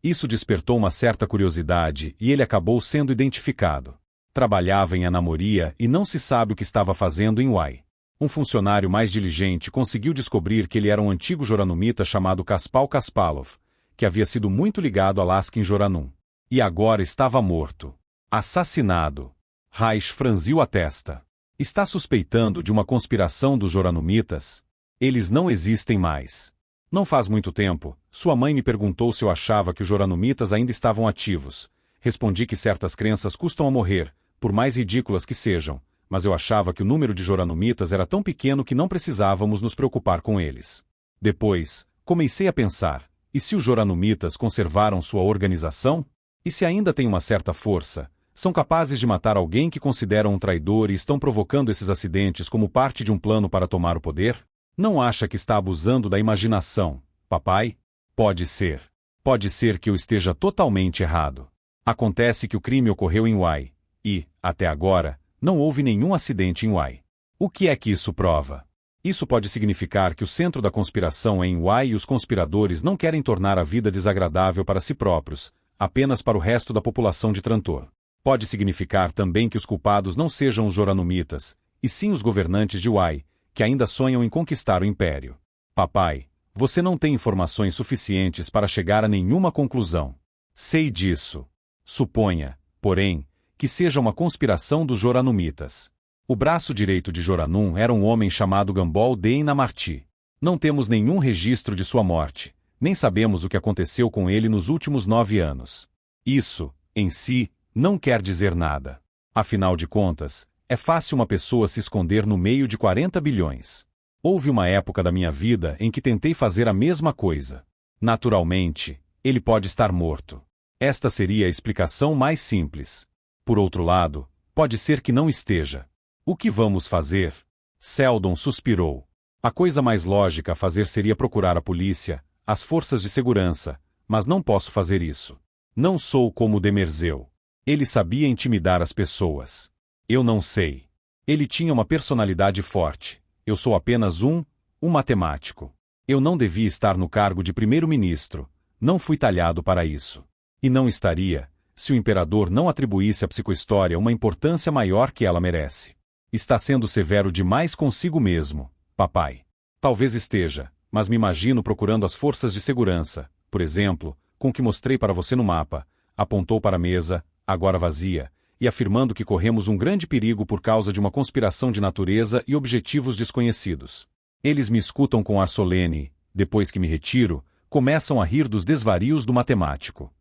Isso despertou uma certa curiosidade e ele acabou sendo identificado. Trabalhava em Anamoria e não se sabe o que estava fazendo em Uai. Um funcionário mais diligente conseguiu descobrir que ele era um antigo joranumita chamado Kaspal Kaspalov, que havia sido muito ligado a Laskin Joranum. E agora estava morto. Assassinado. Reich franziu a testa. Está suspeitando de uma conspiração dos joranumitas? Eles não existem mais. Não faz muito tempo, sua mãe me perguntou se eu achava que os joranumitas ainda estavam ativos. Respondi que certas crenças custam a morrer, por mais ridículas que sejam, mas eu achava que o número de joranumitas era tão pequeno que não precisávamos nos preocupar com eles. Depois, comecei a pensar, e se os joranumitas conservaram sua organização? E se ainda têm uma certa força? São capazes de matar alguém que consideram um traidor e estão provocando esses acidentes como parte de um plano para tomar o poder? Não acha que está abusando da imaginação, papai? Pode ser. Pode ser que eu esteja totalmente errado. Acontece que o crime ocorreu em Uai, e, até agora, não houve nenhum acidente em Uai. O que é que isso prova? Isso pode significar que o centro da conspiração é em Uai e os conspiradores não querem tornar a vida desagradável para si próprios, apenas para o resto da população de Trantor. Pode significar também que os culpados não sejam os joranumitas, e sim os governantes de Uai, que ainda sonham em conquistar o império. Papai, você não tem informações suficientes para chegar a nenhuma conclusão. Sei disso. Suponha, porém, que seja uma conspiração dos joranumitas. O braço direito de Joranum era um homem chamado Gambol Dein Namarti. Não temos nenhum registro de sua morte, nem sabemos o que aconteceu com ele nos últimos 9 anos. Isso, em si, não quer dizer nada. Afinal de contas, é fácil uma pessoa se esconder no meio de 40 bilhões. Houve uma época da minha vida em que tentei fazer a mesma coisa. Naturalmente, ele pode estar morto. Esta seria a explicação mais simples. Por outro lado, pode ser que não esteja. O que vamos fazer? Seldon suspirou. A coisa mais lógica a fazer seria procurar a polícia, as forças de segurança, mas não posso fazer isso. Não sou como Demerzeu. Ele sabia intimidar as pessoas. Eu não sei. Ele tinha uma personalidade forte. Eu sou apenas um matemático. Eu não devia estar no cargo de primeiro-ministro. Não fui talhado para isso. E não estaria, se o imperador não atribuísse à psicohistória uma importância maior que ela merece. Está sendo severo demais consigo mesmo, papai. Talvez esteja, mas me imagino procurando as forças de segurança, por exemplo, com o que mostrei para você no mapa. Apontou para a mesa, agora vazia, e afirmando que corremos um grande perigo por causa de uma conspiração de natureza e objetivos desconhecidos. Eles me escutam com ar solene, depois que me retiro, começam a rir dos desvarios do matemático.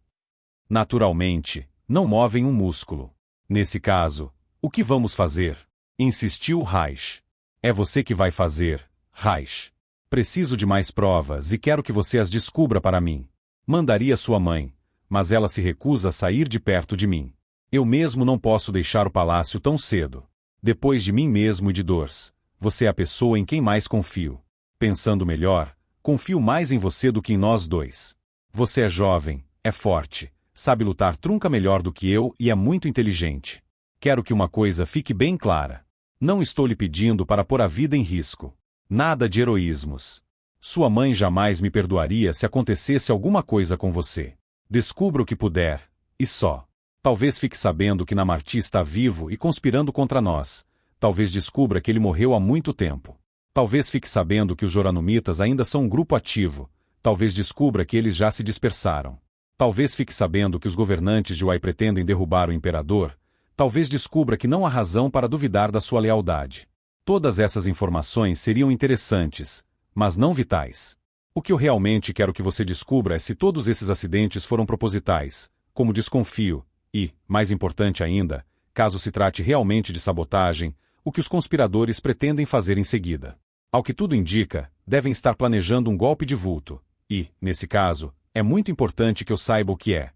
Naturalmente, não movem um músculo. Nesse caso, o que vamos fazer? Insistiu Reich. É você que vai fazer, Reich. Preciso de mais provas e quero que você as descubra para mim. Mandaria sua mãe, mas ela se recusa a sair de perto de mim. Eu mesmo não posso deixar o palácio tão cedo. Depois de mim mesmo e de Dors, você é a pessoa em quem mais confio. Pensando melhor, confio mais em você do que em nós dois. Você é jovem, é forte, sabe lutar trunca melhor do que eu e é muito inteligente. Quero que uma coisa fique bem clara. Não estou lhe pedindo para pôr a vida em risco. Nada de heroísmos. Sua mãe jamais me perdoaria se acontecesse alguma coisa com você. Descubra o que puder, e só. Talvez fique sabendo que Namarti está vivo e conspirando contra nós. Talvez descubra que ele morreu há muito tempo. Talvez fique sabendo que os joranumitas ainda são um grupo ativo. Talvez descubra que eles já se dispersaram. Talvez fique sabendo que os governantes de Uai pretendem derrubar o imperador. Talvez descubra que não há razão para duvidar da sua lealdade. Todas essas informações seriam interessantes, mas não vitais. O que eu realmente quero que você descubra é se todos esses acidentes foram propositais, como desconfio, e, mais importante ainda, caso se trate realmente de sabotagem, o que os conspiradores pretendem fazer em seguida. Ao que tudo indica, devem estar planejando um golpe de vulto, E, nesse caso, é muito importante que eu saiba o que é.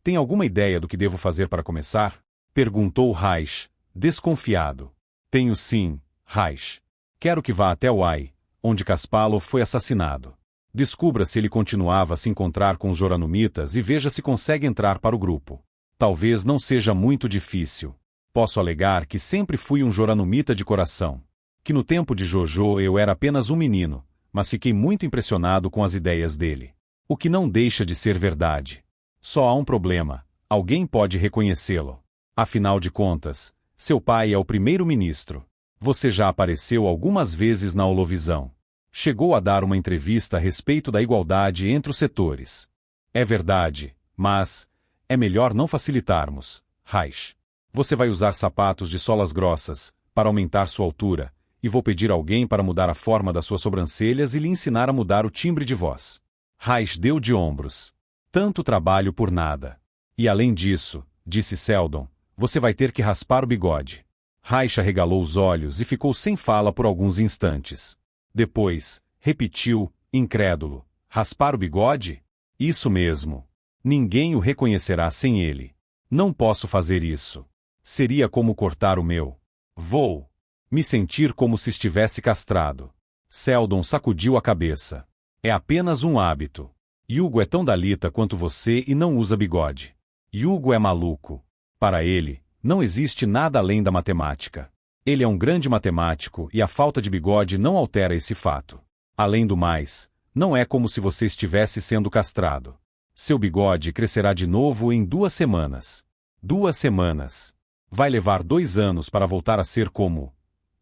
Tem alguma ideia do que devo fazer para começar? Perguntou Reich, desconfiado. Tenho sim, Reich. Quero que vá até Uai, onde Kasparov foi assassinado. Descubra se ele continuava a se encontrar com os Joranumitas e veja se consegue entrar para o grupo. Talvez não seja muito difícil. Posso alegar que sempre fui um Joranumita de coração. Que no tempo de Jojo eu era apenas um menino, mas fiquei muito impressionado com as ideias dele. O que não deixa de ser verdade. Só há um problema: alguém pode reconhecê-lo. Afinal de contas, seu pai é o primeiro-ministro. Você já apareceu algumas vezes na holovisão. Chegou a dar uma entrevista a respeito da igualdade entre os setores. É verdade, mas é melhor não facilitarmos, Reich. Você vai usar sapatos de solas grossas, para aumentar sua altura, e vou pedir alguém para mudar a forma das suas sobrancelhas e lhe ensinar a mudar o timbre de voz. Reich deu de ombros. Tanto trabalho por nada. E além disso, disse Seldon, você vai ter que raspar o bigode. Reich arregalou os olhos e ficou sem fala por alguns instantes. Depois, repetiu, incrédulo, raspar o bigode? Isso mesmo. Ninguém o reconhecerá sem ele. Não posso fazer isso. Seria como cortar o meu. Vou me sentir como se estivesse castrado. Seldon sacudiu a cabeça. É apenas um hábito. Hugo é tão dalita quanto você e não usa bigode. Hugo é maluco. Para ele, não existe nada além da matemática. Ele é um grande matemático e a falta de bigode não altera esse fato. Além do mais, não é como se você estivesse sendo castrado. Seu bigode crescerá de novo em 2 semanas. 2 semanas. Vai levar 2 anos para voltar a ser como?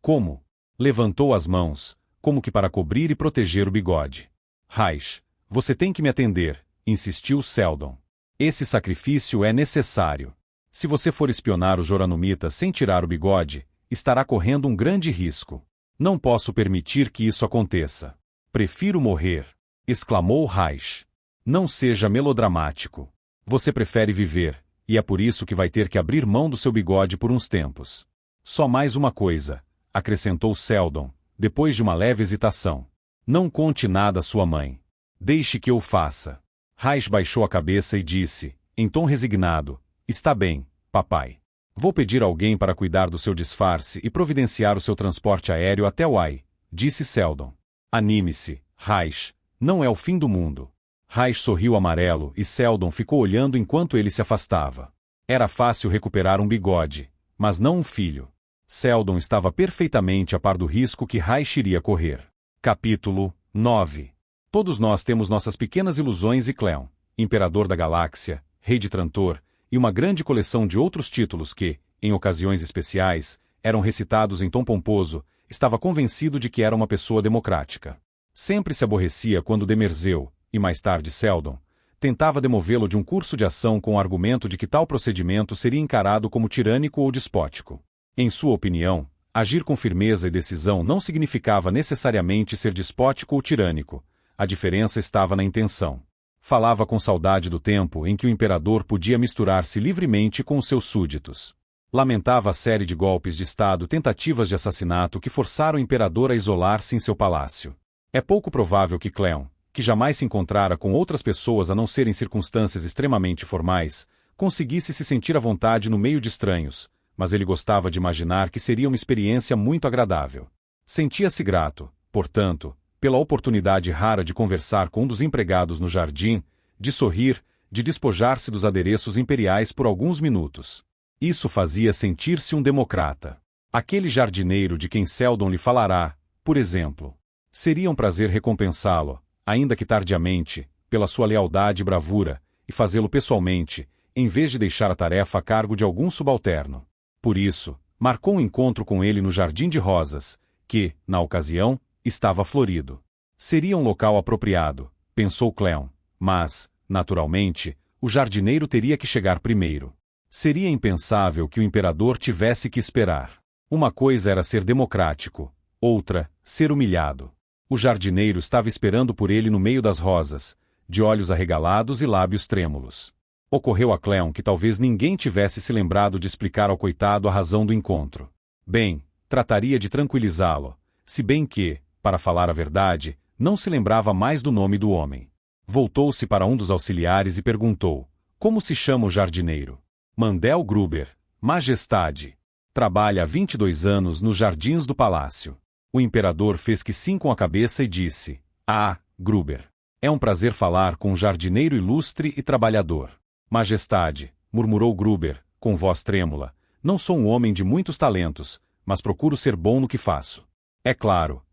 Como? Levantou as mãos, como que para cobrir e proteger o bigode. Reich, você tem que me atender, insistiu Seldon. Esse sacrifício é necessário. Se você for espionar os Joranumitas sem tirar o bigode, estará correndo um grande risco. Não posso permitir que isso aconteça. Prefiro morrer, exclamou Reich. Não seja melodramático. Você prefere viver, e é por isso que vai ter que abrir mão do seu bigode por uns tempos. Só mais uma coisa, acrescentou Seldon, depois de uma leve hesitação. Não conte nada à sua mãe. Deixe que eu faça. Reich baixou a cabeça e disse, em tom resignado, está bem, papai. Vou pedir alguém para cuidar do seu disfarce e providenciar o seu transporte aéreo até Uai, disse Seldon. Anime-se, Reich, não é o fim do mundo. Reich sorriu amarelo e Seldon ficou olhando enquanto ele se afastava. Era fácil recuperar um bigode, mas não um filho. Seldon estava perfeitamente a par do risco que Reich iria correr. Capítulo 9. Todos nós temos nossas pequenas ilusões e Cleon, imperador da galáxia, rei de Trantor, e uma grande coleção de outros títulos que, em ocasiões especiais, eram recitados em tom pomposo, estava convencido de que era uma pessoa democrática. Sempre se aborrecia quando Demerzeu, e mais tarde Seldon, tentava demovê-lo de um curso de ação com o argumento de que tal procedimento seria encarado como tirânico ou despótico. Em sua opinião, agir com firmeza e decisão não significava necessariamente ser despótico ou tirânico. A diferença estava na intenção. Falava com saudade do tempo em que o imperador podia misturar-se livremente com os seus súditos. Lamentava a série de golpes de Estado, tentativas de assassinato que forçaram o imperador a isolar-se em seu palácio. É pouco provável que Cleon, que jamais se encontrara com outras pessoas a não ser em circunstâncias extremamente formais, conseguisse se sentir à vontade no meio de estranhos, mas ele gostava de imaginar que seria uma experiência muito agradável. Sentia-se grato, portanto, pela oportunidade rara de conversar com um dos empregados no jardim, de sorrir, de despojar-se dos adereços imperiais por alguns minutos. Isso fazia sentir-se um democrata. Aquele jardineiro de quem Seldon lhe falará, por exemplo. Seria um prazer recompensá-lo, ainda que tardiamente, pela sua lealdade e bravura, e fazê-lo pessoalmente, em vez de deixar a tarefa a cargo de algum subalterno. Por isso, marcou um encontro com ele no Jardim de Rosas, que, na ocasião, estava florido. Seria um local apropriado, pensou Cleon, mas, naturalmente, o jardineiro teria que chegar primeiro. Seria impensável que o imperador tivesse que esperar. Uma coisa era ser democrático, outra, ser humilhado. O jardineiro estava esperando por ele no meio das rosas, de olhos arregalados e lábios trêmulos. Ocorreu a Cleon que talvez ninguém tivesse se lembrado de explicar ao coitado a razão do encontro. Bem, trataria de tranquilizá-lo, se bem que, para falar a verdade, não se lembrava mais do nome do homem. Voltou-se para um dos auxiliares e perguntou: como se chama o jardineiro? Mandel Gruber, Majestade. Trabalha há 22 anos nos jardins do palácio. O imperador fez que sim com a cabeça e disse: ah, Gruber. É um prazer falar com um jardineiro ilustre e trabalhador. Majestade, murmurou Gruber, com voz trêmula, não sou um homem de muitos talentos, mas procuro ser bom no que faço. É claro,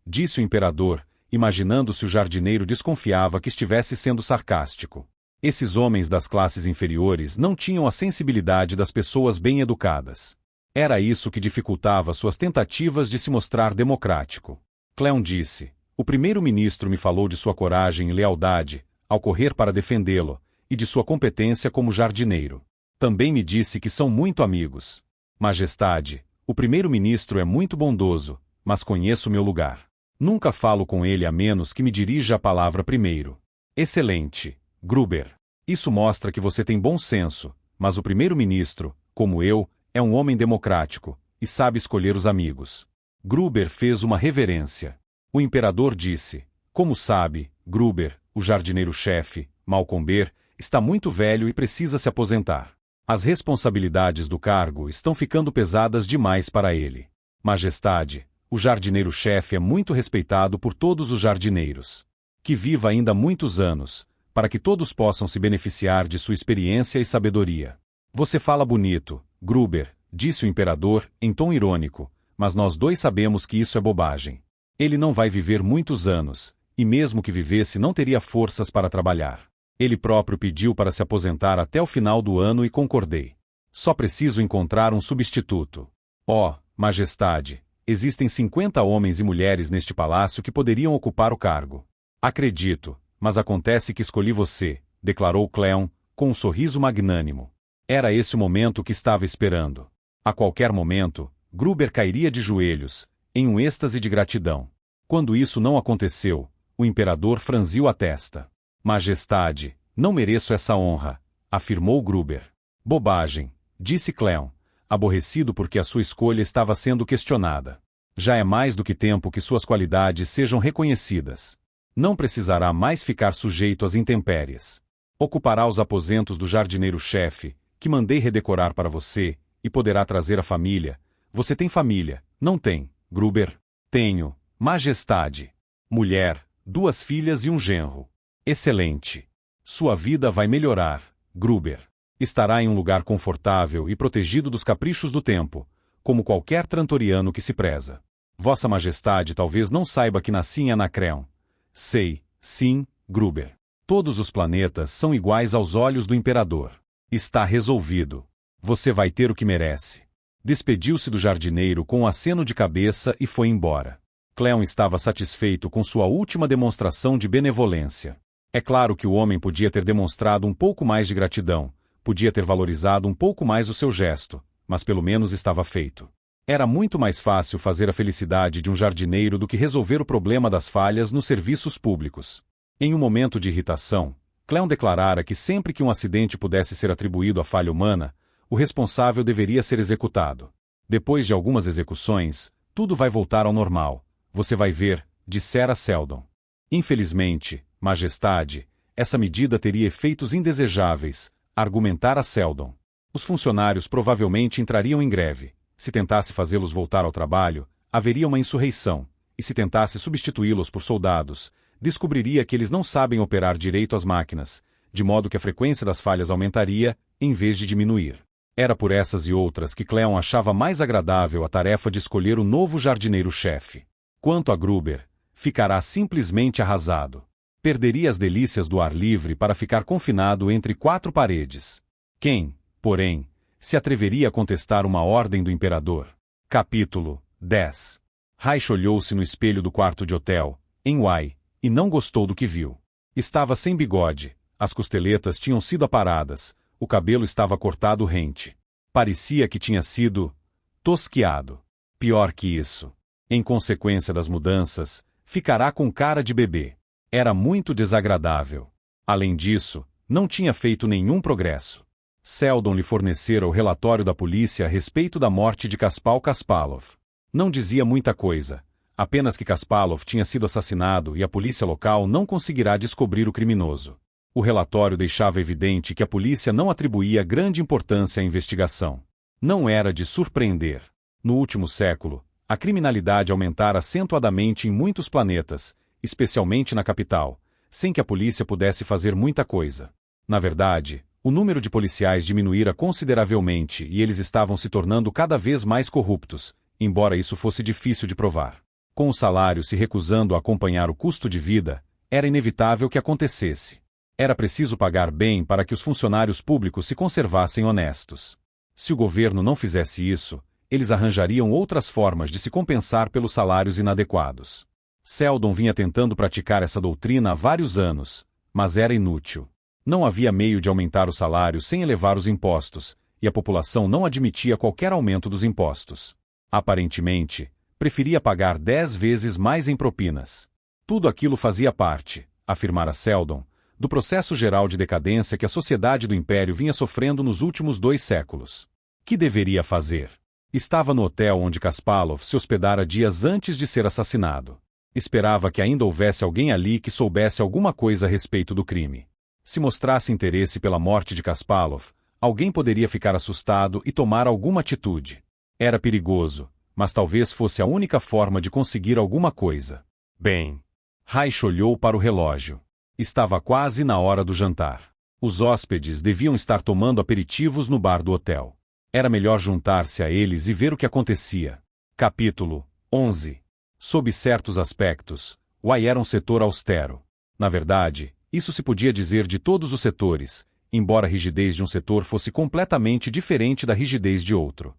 disse o imperador, imaginando se o jardineiro desconfiava que estivesse sendo sarcástico. Esses homens das classes inferiores não tinham a sensibilidade das pessoas bem educadas. Era isso que dificultava suas tentativas de se mostrar democrático. Cleon disse: o primeiro-ministro me falou de sua coragem e lealdade, ao correr para defendê-lo, e de sua competência como jardineiro. Também me disse que são muito amigos. Majestade, o primeiro-ministro é muito bondoso, mas conheço meu lugar. Nunca falo com ele a menos que me dirija a palavra primeiro. Excelente, Gruber. Isso mostra que você tem bom senso, mas o primeiro-ministro, como eu, é um homem democrático, e sabe escolher os amigos. Gruber fez uma reverência. O imperador disse: como sabe, Gruber, o jardineiro-chefe, Malcomber, está muito velho e precisa se aposentar. As responsabilidades do cargo estão ficando pesadas demais para ele. Majestade, o jardineiro-chefe é muito respeitado por todos os jardineiros. Que viva ainda muitos anos, para que todos possam se beneficiar de sua experiência e sabedoria. Você fala bonito, Gruber, disse o imperador, em tom irônico, mas nós dois sabemos que isso é bobagem. Ele não vai viver muitos anos, e mesmo que vivesse não teria forças para trabalhar. Ele próprio pediu para se aposentar até o final do ano e concordei. Só preciso encontrar um substituto. Oh, Majestade, existem 50 homens e mulheres neste palácio que poderiam ocupar o cargo. Acredito, mas acontece que escolhi você, declarou Cleon, com um sorriso magnânimo. Era esse o momento que estava esperando. A qualquer momento, Gruber cairia de joelhos, em um êxtase de gratidão. Quando isso não aconteceu, o imperador franziu a testa. Majestade, não mereço essa honra, afirmou Gruber. Bobagem, disse Cleon, aborrecido porque a sua escolha estava sendo questionada. Já é mais do que tempo que suas qualidades sejam reconhecidas. Não precisará mais ficar sujeito às intempéries. Ocupará os aposentos do jardineiro-chefe, que mandei redecorar para você, e poderá trazer a família. Você tem família, não tem, Gruber? Tenho, Majestade. Mulher, 2 filhas e um genro. Excelente. Sua vida vai melhorar, Gruber. Estará em um lugar confortável e protegido dos caprichos do tempo, como qualquer trantoriano que se preza. Vossa Majestade talvez não saiba que nasci em Anacreon. Sei, sim, Gruber. Todos os planetas são iguais aos olhos do imperador. Está resolvido. Você vai ter o que merece. Despediu-se do jardineiro com um aceno de cabeça e foi embora. Cleon estava satisfeito com sua última demonstração de benevolência. É claro que o homem podia ter demonstrado um pouco mais de gratidão, podia ter valorizado um pouco mais o seu gesto, mas pelo menos estava feito. Era muito mais fácil fazer a felicidade de um jardineiro do que resolver o problema das falhas nos serviços públicos. Em um momento de irritação, Cleon declarara que sempre que um acidente pudesse ser atribuído à falha humana, o responsável deveria ser executado. Depois de algumas execuções, tudo vai voltar ao normal. Você vai ver, dissera Seldon. Infelizmente, Majestade, essa medida teria efeitos indesejáveis, argumentara Seldon. Os funcionários provavelmente entrariam em greve. Se tentasse fazê-los voltar ao trabalho, haveria uma insurreição, e se tentasse substituí-los por soldados, descobriria que eles não sabem operar direito as máquinas, de modo que a frequência das falhas aumentaria, em vez de diminuir. Era por essas e outras que Cleon achava mais agradável a tarefa de escolher o novo jardineiro-chefe. Quanto a Gruber, ficará simplesmente arrasado. Perderia as delícias do ar livre para ficar confinado entre 4 paredes. Quem, porém, se atreveria a contestar uma ordem do imperador? Capítulo 10. Reich olhou-se no espelho do quarto de hotel, em Wye, e não gostou do que viu. Estava sem bigode, as costeletas tinham sido aparadas, o cabelo estava cortado rente. Parecia que tinha sido tosquiado. Pior que isso. Em consequência das mudanças, ficará com cara de bebê. Era muito desagradável. Além disso, não tinha feito nenhum progresso. Seldon lhe fornecera o relatório da polícia a respeito da morte de Kaspal Kaspalov. Não dizia muita coisa, apenas que Kaspalov tinha sido assassinado e a polícia local não conseguirá descobrir o criminoso. O relatório deixava evidente que a polícia não atribuía grande importância à investigação. Não era de surpreender. No último século, a criminalidade aumentara acentuadamente em muitos planetas, especialmente na capital, sem que a polícia pudesse fazer muita coisa. Na verdade, o número de policiais diminuíra consideravelmente e eles estavam se tornando cada vez mais corruptos, embora isso fosse difícil de provar. Com o salário se recusando a acompanhar o custo de vida, era inevitável que acontecesse. Era preciso pagar bem para que os funcionários públicos se conservassem honestos. Se o governo não fizesse isso, eles arranjariam outras formas de se compensar pelos salários inadequados. Seldon vinha tentando praticar essa doutrina há vários anos, mas era inútil. Não havia meio de aumentar o salário sem elevar os impostos, e a população não admitia qualquer aumento dos impostos. Aparentemente, preferia pagar 10 vezes mais em propinas. Tudo aquilo fazia parte, afirmara Seldon, do processo geral de decadência que a sociedade do Império vinha sofrendo nos últimos 2 séculos. Que deveria fazer? Estava no hotel onde Kaspalov se hospedara dias antes de ser assassinado. Esperava que ainda houvesse alguém ali que soubesse alguma coisa a respeito do crime. Se mostrasse interesse pela morte de Kaspalov, alguém poderia ficar assustado e tomar alguma atitude. Era perigoso, mas talvez fosse a única forma de conseguir alguma coisa. Bem, Reich olhou para o relógio. Estava quase na hora do jantar. Os hóspedes deviam estar tomando aperitivos no bar do hotel. Era melhor juntar-se a eles e ver o que acontecia. Capítulo 11. Sob certos aspectos, Wai era um setor austero. Na verdade, isso se podia dizer de todos os setores, embora a rigidez de um setor fosse completamente diferente da rigidez de outro.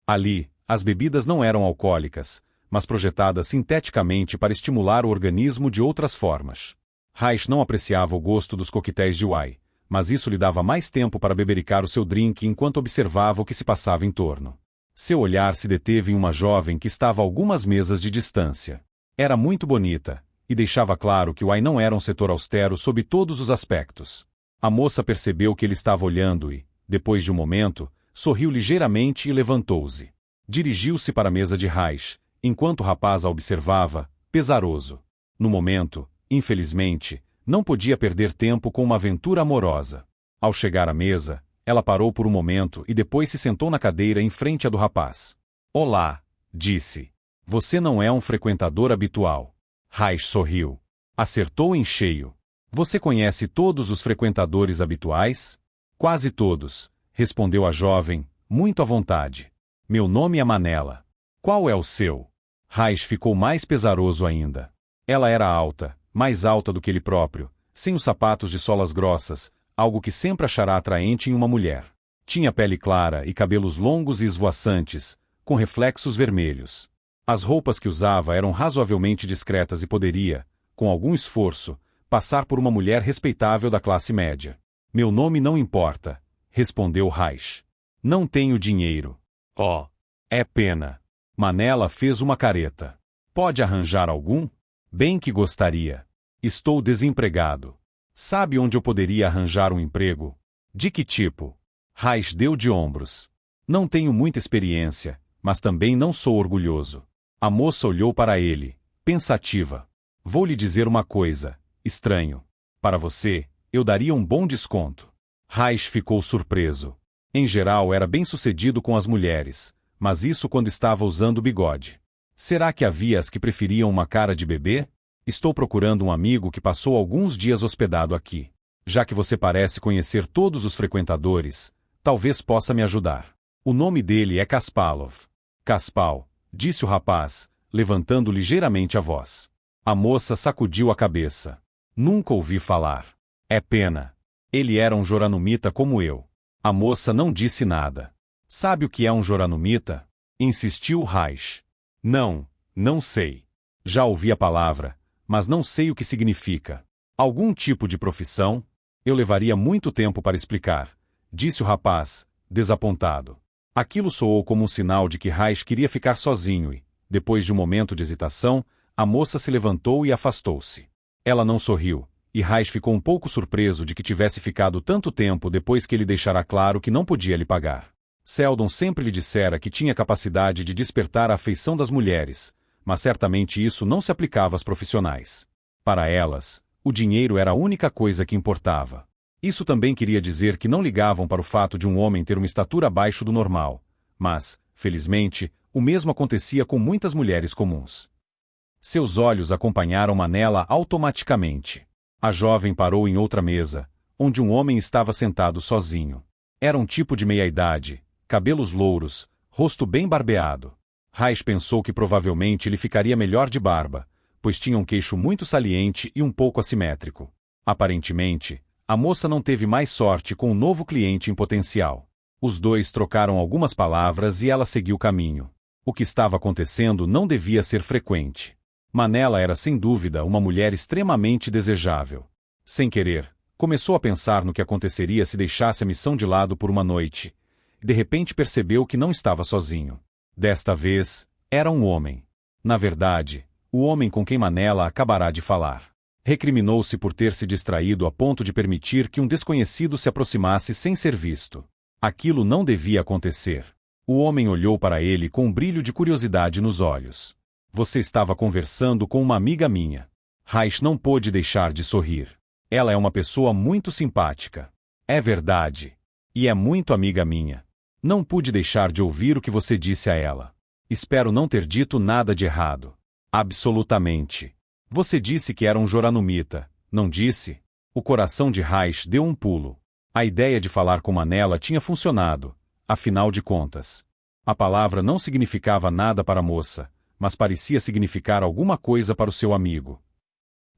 Ali, as bebidas não eram alcoólicas, mas projetadas sinteticamente para estimular o organismo de outras formas. Reich não apreciava o gosto dos coquetéis de Wai, mas isso lhe dava mais tempo para bebericar o seu drink enquanto observava o que se passava em torno. Seu olhar se deteve em uma jovem que estava a algumas mesas de distância. Era muito bonita, e deixava claro que Wai não era um setor austero sob todos os aspectos. A moça percebeu que ele estava olhando e, depois de um momento, sorriu ligeiramente e levantou-se. Dirigiu-se para a mesa de Reich, enquanto o rapaz a observava, pesaroso. No momento, infelizmente, não podia perder tempo com uma aventura amorosa. Ao chegar à mesa, ela parou por um momento e depois se sentou na cadeira em frente à do rapaz. Olá, disse. Você não é um frequentador habitual. Reich sorriu. Acertou em cheio. Você conhece todos os frequentadores habituais? Quase todos, respondeu a jovem, muito à vontade. Meu nome é Manela. Qual é o seu? Reich ficou mais pesaroso ainda. Ela era alta, mais alta do que ele próprio, sem os sapatos de solas grossas, algo que sempre achará atraente em uma mulher. Tinha pele clara e cabelos longos e esvoaçantes, com reflexos vermelhos. As roupas que usava eram razoavelmente discretas e poderia, com algum esforço, passar por uma mulher respeitável da classe média. Meu nome não importa, respondeu Reich. Não tenho dinheiro. Oh, é pena. Manela fez uma careta. Pode arranjar algum? Bem que gostaria. Estou desempregado. Sabe onde eu poderia arranjar um emprego? De que tipo? Reich deu de ombros. Não tenho muita experiência, mas também não sou orgulhoso. A moça olhou para ele, pensativa. Vou lhe dizer uma coisa, estranho. Para você, eu daria um bom desconto. Reich ficou surpreso. Em geral era bem-sucedido com as mulheres, mas isso quando estava usando bigode. Será que havia as que preferiam uma cara de bebê? Estou procurando um amigo que passou alguns dias hospedado aqui. Já que você parece conhecer todos os frequentadores, talvez possa me ajudar. O nome dele é Kaspalov. Kaspal, disse o rapaz, levantando ligeiramente a voz. A moça sacudiu a cabeça. Nunca ouvi falar. É pena. Ele era um joranomita como eu. A moça não disse nada. Sabe o que é um joranomita? Insistiu Reich. Não, não sei. Já ouvi a palavra, mas não sei o que significa. Algum tipo de profissão? Eu levaria muito tempo para explicar, disse o rapaz, desapontado. Aquilo soou como um sinal de que Reich queria ficar sozinho e, depois de um momento de hesitação, a moça se levantou e afastou-se. Ela não sorriu, e Reich ficou um pouco surpreso de que tivesse ficado tanto tempo depois que ele deixara claro que não podia lhe pagar. Seldon sempre lhe dissera que tinha capacidade de despertar a afeição das mulheres, mas certamente isso não se aplicava às profissionais. Para elas, o dinheiro era a única coisa que importava. Isso também queria dizer que não ligavam para o fato de um homem ter uma estatura abaixo do normal, mas, felizmente, o mesmo acontecia com muitas mulheres comuns. Seus olhos acompanharam Manela automaticamente. A jovem parou em outra mesa, onde um homem estava sentado sozinho. Era um tipo de meia-idade, cabelos louros, rosto bem barbeado. Raiz pensou que provavelmente ele ficaria melhor de barba, pois tinha um queixo muito saliente e um pouco assimétrico. Aparentemente, a moça não teve mais sorte com o novo cliente em potencial. Os dois trocaram algumas palavras e ela seguiu o caminho. O que estava acontecendo não devia ser frequente. Manela era sem dúvida uma mulher extremamente desejável. Sem querer, começou a pensar no que aconteceria se deixasse a missão de lado por uma noite. De repente percebeu que não estava sozinho. Desta vez, era um homem. Na verdade, o homem com quem Manela acabará de falar. Recriminou-se por ter se distraído a ponto de permitir que um desconhecido se aproximasse sem ser visto. Aquilo não devia acontecer. O homem olhou para ele com um brilho de curiosidade nos olhos. Você estava conversando com uma amiga minha. Raiz não pôde deixar de sorrir. Ela é uma pessoa muito simpática. É verdade. E é muito amiga minha. Não pude deixar de ouvir o que você disse a ela. Espero não ter dito nada de errado. Absolutamente. Você disse que era um joranumita, não disse? O coração de Raiz deu um pulo. A ideia de falar com Manela tinha funcionado, afinal de contas. A palavra não significava nada para a moça, mas parecia significar alguma coisa para o seu amigo.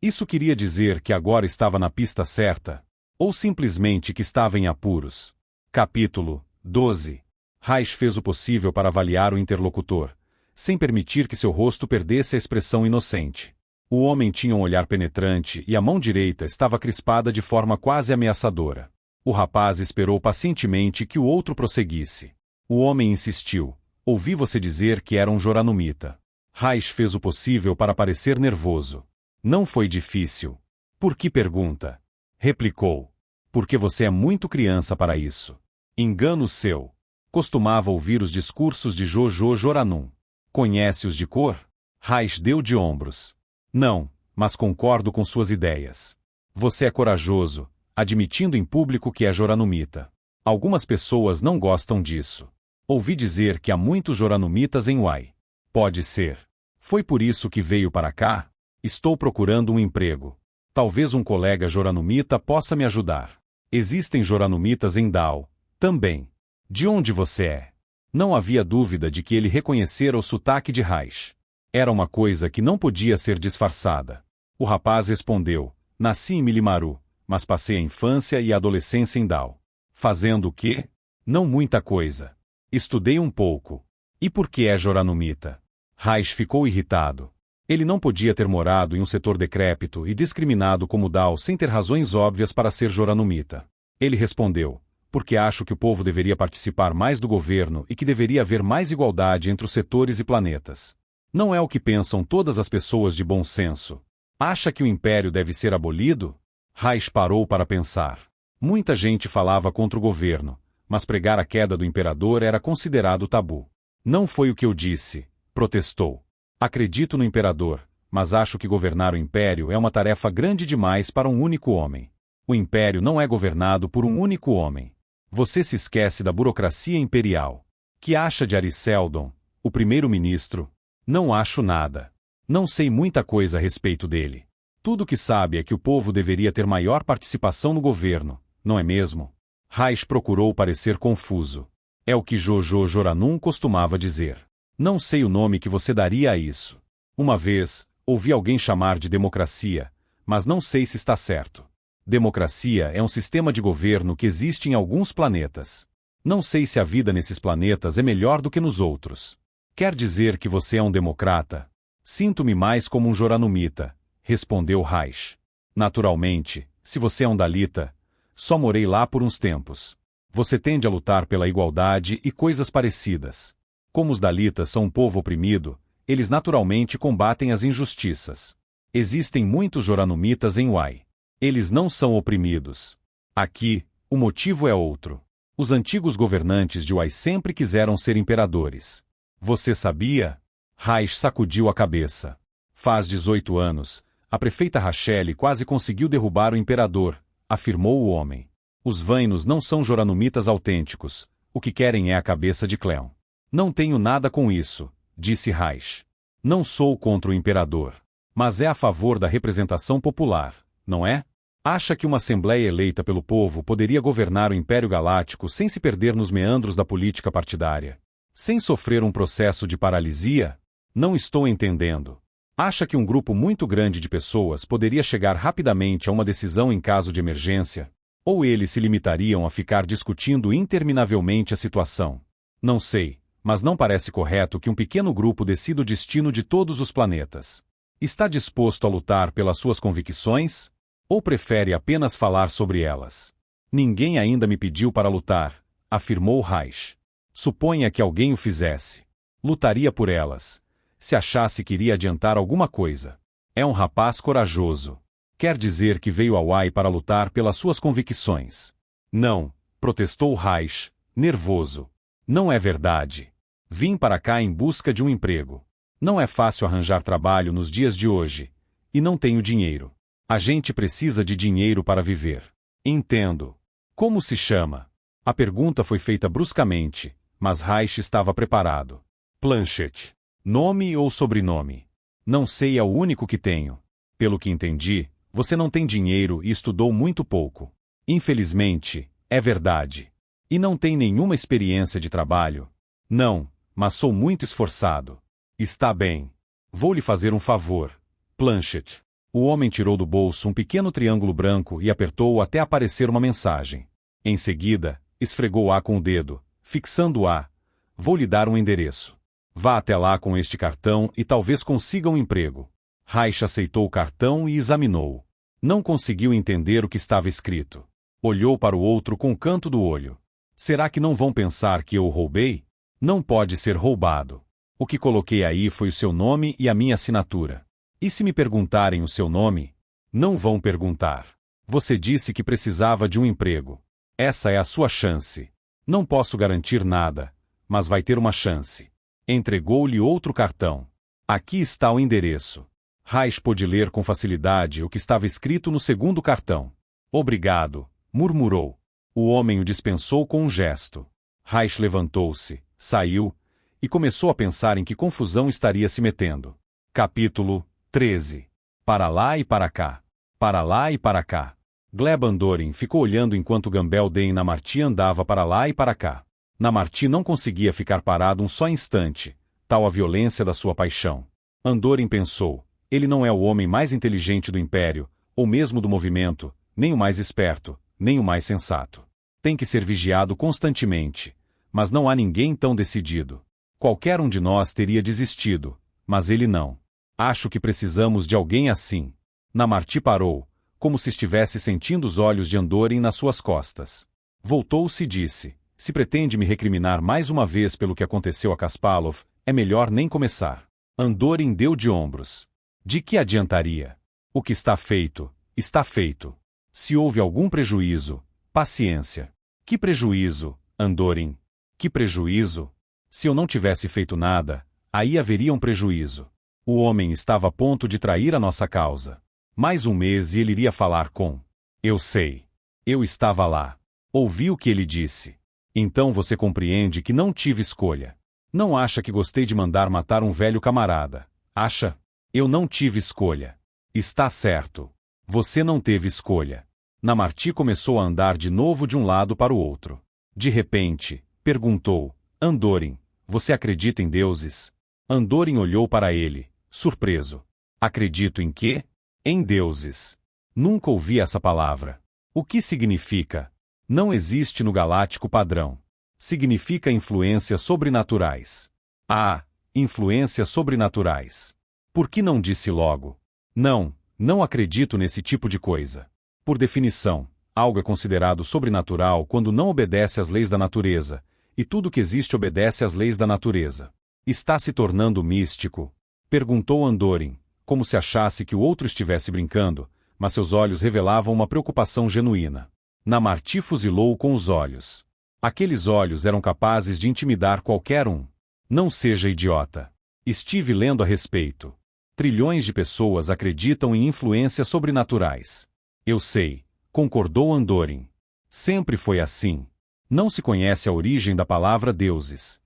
Isso queria dizer que agora estava na pista certa? Ou simplesmente que estava em apuros? Capítulo 12. Raiz fez o possível para avaliar o interlocutor, sem permitir que seu rosto perdesse a expressão inocente. O homem tinha um olhar penetrante e a mão direita estava crispada de forma quase ameaçadora. O rapaz esperou pacientemente que o outro prosseguisse. O homem insistiu. Ouvi você dizer que era um joranumita. Raiz fez o possível para parecer nervoso. Não foi difícil. Por que pergunta? Replicou. Porque você é muito criança para isso. Engano seu. Costumava ouvir os discursos de Jojo Joranum. Conhece-os de cor? Raiz deu de ombros. Não, mas concordo com suas ideias. Você é corajoso, admitindo em público que é joranumita. Algumas pessoas não gostam disso. Ouvi dizer que há muitos joranumitas em Uai. Pode ser. Foi por isso que veio para cá? Estou procurando um emprego. Talvez um colega joranumita possa me ajudar. Existem joranumitas em Dao, também. De onde você é? Não havia dúvida de que ele reconhecera o sotaque de Raiz. Era uma coisa que não podia ser disfarçada. O rapaz respondeu, nasci em Milimaru, mas passei a infância e a adolescência em Dao. Fazendo o quê? Não muita coisa. Estudei um pouco. E por que é joranumita? Raiz ficou irritado. Ele não podia ter morado em um setor decrépito e discriminado como Dao sem ter razões óbvias para ser joranumita. Ele respondeu, porque acho que o povo deveria participar mais do governo e que deveria haver mais igualdade entre os setores e planetas. Não é o que pensam todas as pessoas de bom senso. Acha que o império deve ser abolido? Raiz parou para pensar. Muita gente falava contra o governo, mas pregar a queda do imperador era considerado tabu. Não foi o que eu disse, protestou. Acredito no imperador, mas acho que governar o império é uma tarefa grande demais para um único homem. O império não é governado por um único homem. Você se esquece da burocracia imperial. Que acha de Ariseldon, o primeiro-ministro? Não acho nada. Não sei muita coisa a respeito dele. Tudo o que sabe é que o povo deveria ter maior participação no governo, não é mesmo? Raiz procurou parecer confuso. É o que Jojo Joranum costumava dizer. Não sei o nome que você daria a isso. Uma vez, ouvi alguém chamar de democracia, mas não sei se está certo. Democracia é um sistema de governo que existe em alguns planetas. Não sei se a vida nesses planetas é melhor do que nos outros. Quer dizer que você é um democrata? Sinto-me mais como um joranumita, respondeu Raiz. Naturalmente, se você é um dalita, só morei lá por uns tempos. Você tende a lutar pela igualdade e coisas parecidas. Como os dalitas são um povo oprimido, eles naturalmente combatem as injustiças. Existem muitos joranumitas em Uai. Eles não são oprimidos. Aqui, o motivo é outro. Os antigos governantes de Uai sempre quiseram ser imperadores. Você sabia? Raish sacudiu a cabeça. Faz 18 anos, a prefeita Rachelle quase conseguiu derrubar o imperador, afirmou o homem. Os Vainos não são joranumitas autênticos, o que querem é a cabeça de Cleon. Não tenho nada com isso, disse Raish. Não sou contra o imperador. Mas é a favor da representação popular, não é? Acha que uma assembleia eleita pelo povo poderia governar o Império Galáctico sem se perder nos meandros da política partidária? Sem sofrer um processo de paralisia? Não estou entendendo. Acha que um grupo muito grande de pessoas poderia chegar rapidamente a uma decisão em caso de emergência? Ou eles se limitariam a ficar discutindo interminavelmente a situação? Não sei, mas não parece correto que um pequeno grupo decida o destino de todos os planetas. Está disposto a lutar pelas suas convicções? Ou prefere apenas falar sobre elas? Ninguém ainda me pediu para lutar, afirmou Raish. Suponha que alguém o fizesse. Lutaria por elas, se achasse que iria adiantar alguma coisa. É um rapaz corajoso. Quer dizer que veio ao AI para lutar pelas suas convicções. Não, protestou Raish, nervoso. Não é verdade. Vim para cá em busca de um emprego. Não é fácil arranjar trabalho nos dias de hoje. E não tenho dinheiro. A gente precisa de dinheiro para viver. Entendo. Como se chama? A pergunta foi feita bruscamente, mas Raish estava preparado. Planchet. Nome ou sobrenome? Não sei, é o único que tenho. Pelo que entendi, você não tem dinheiro e estudou muito pouco. Infelizmente, é verdade. E não tem nenhuma experiência de trabalho? Não, mas sou muito esforçado. Está bem. Vou lhe fazer um favor. Planchet. O homem tirou do bolso um pequeno triângulo branco e apertou-o até aparecer uma mensagem. Em seguida, esfregou-a com o dedo, fixando-a. Vou lhe dar um endereço. Vá até lá com este cartão e talvez consiga um emprego. Raish aceitou o cartão e examinou-o. Não conseguiu entender o que estava escrito. Olhou para o outro com o canto do olho. Será que não vão pensar que eu o roubei? Não pode ser roubado. O que coloquei aí foi o seu nome e a minha assinatura. E se me perguntarem o seu nome? Não vão perguntar. Você disse que precisava de um emprego. Essa é a sua chance. Não posso garantir nada, mas vai ter uma chance. Entregou-lhe outro cartão. Aqui está o endereço. Raish pôde ler com facilidade o que estava escrito no segundo cartão. Obrigado, murmurou. O homem o dispensou com um gesto. Raish levantou-se, saiu, e começou a pensar em que confusão estaria se metendo. Capítulo 13. Para lá e para cá. Para lá e para cá. Gleb Andorin ficou olhando enquanto Gambel Den Namarti andava para lá e para cá. Namarti não conseguia ficar parado um só instante, tal a violência da sua paixão. Andorin pensou, ele não é o homem mais inteligente do Império, ou mesmo do movimento, nem o mais esperto, nem o mais sensato. Tem que ser vigiado constantemente, mas não há ninguém tão decidido. Qualquer um de nós teria desistido, mas ele não. Acho que precisamos de alguém assim. Namarti parou, como se estivesse sentindo os olhos de Andorin nas suas costas. Voltou-se e disse, se pretende me recriminar mais uma vez pelo que aconteceu a Kaspalov, é melhor nem começar. Andorin deu de ombros. De que adiantaria? O que está feito, está feito. Se houve algum prejuízo, paciência. Que prejuízo, Andorin? Que prejuízo? Se eu não tivesse feito nada, aí haveria um prejuízo. O homem estava a ponto de trair a nossa causa. Mais um mês e ele iria falar com... Eu sei. Eu estava lá. Ouvi o que ele disse. Então você compreende que não tive escolha. Não acha que gostei de mandar matar um velho camarada? Acha? Eu não tive escolha. Está certo. Você não teve escolha. Namarti começou a andar de novo de um lado para o outro. De repente, perguntou, Andorin, você acredita em deuses? Andorin olhou para ele, surpreso. Acredito em quê? Em deuses. Nunca ouvi essa palavra. O que significa? Não existe no galáctico padrão. Significa influências sobrenaturais. Ah, influências sobrenaturais. Por que não disse logo? Não, não acredito nesse tipo de coisa. Por definição, algo é considerado sobrenatural quando não obedece às leis da natureza, e tudo que existe obedece às leis da natureza. Está se tornando místico? Perguntou Andorin, como se achasse que o outro estivesse brincando, mas seus olhos revelavam uma preocupação genuína. Namarti fuzilou com os olhos. Aqueles olhos eram capazes de intimidar qualquer um. Não seja idiota. Estive lendo a respeito. Trilhões de pessoas acreditam em influências sobrenaturais. Eu sei, concordou Andorin. Sempre foi assim. Não se conhece a origem da palavra deuses.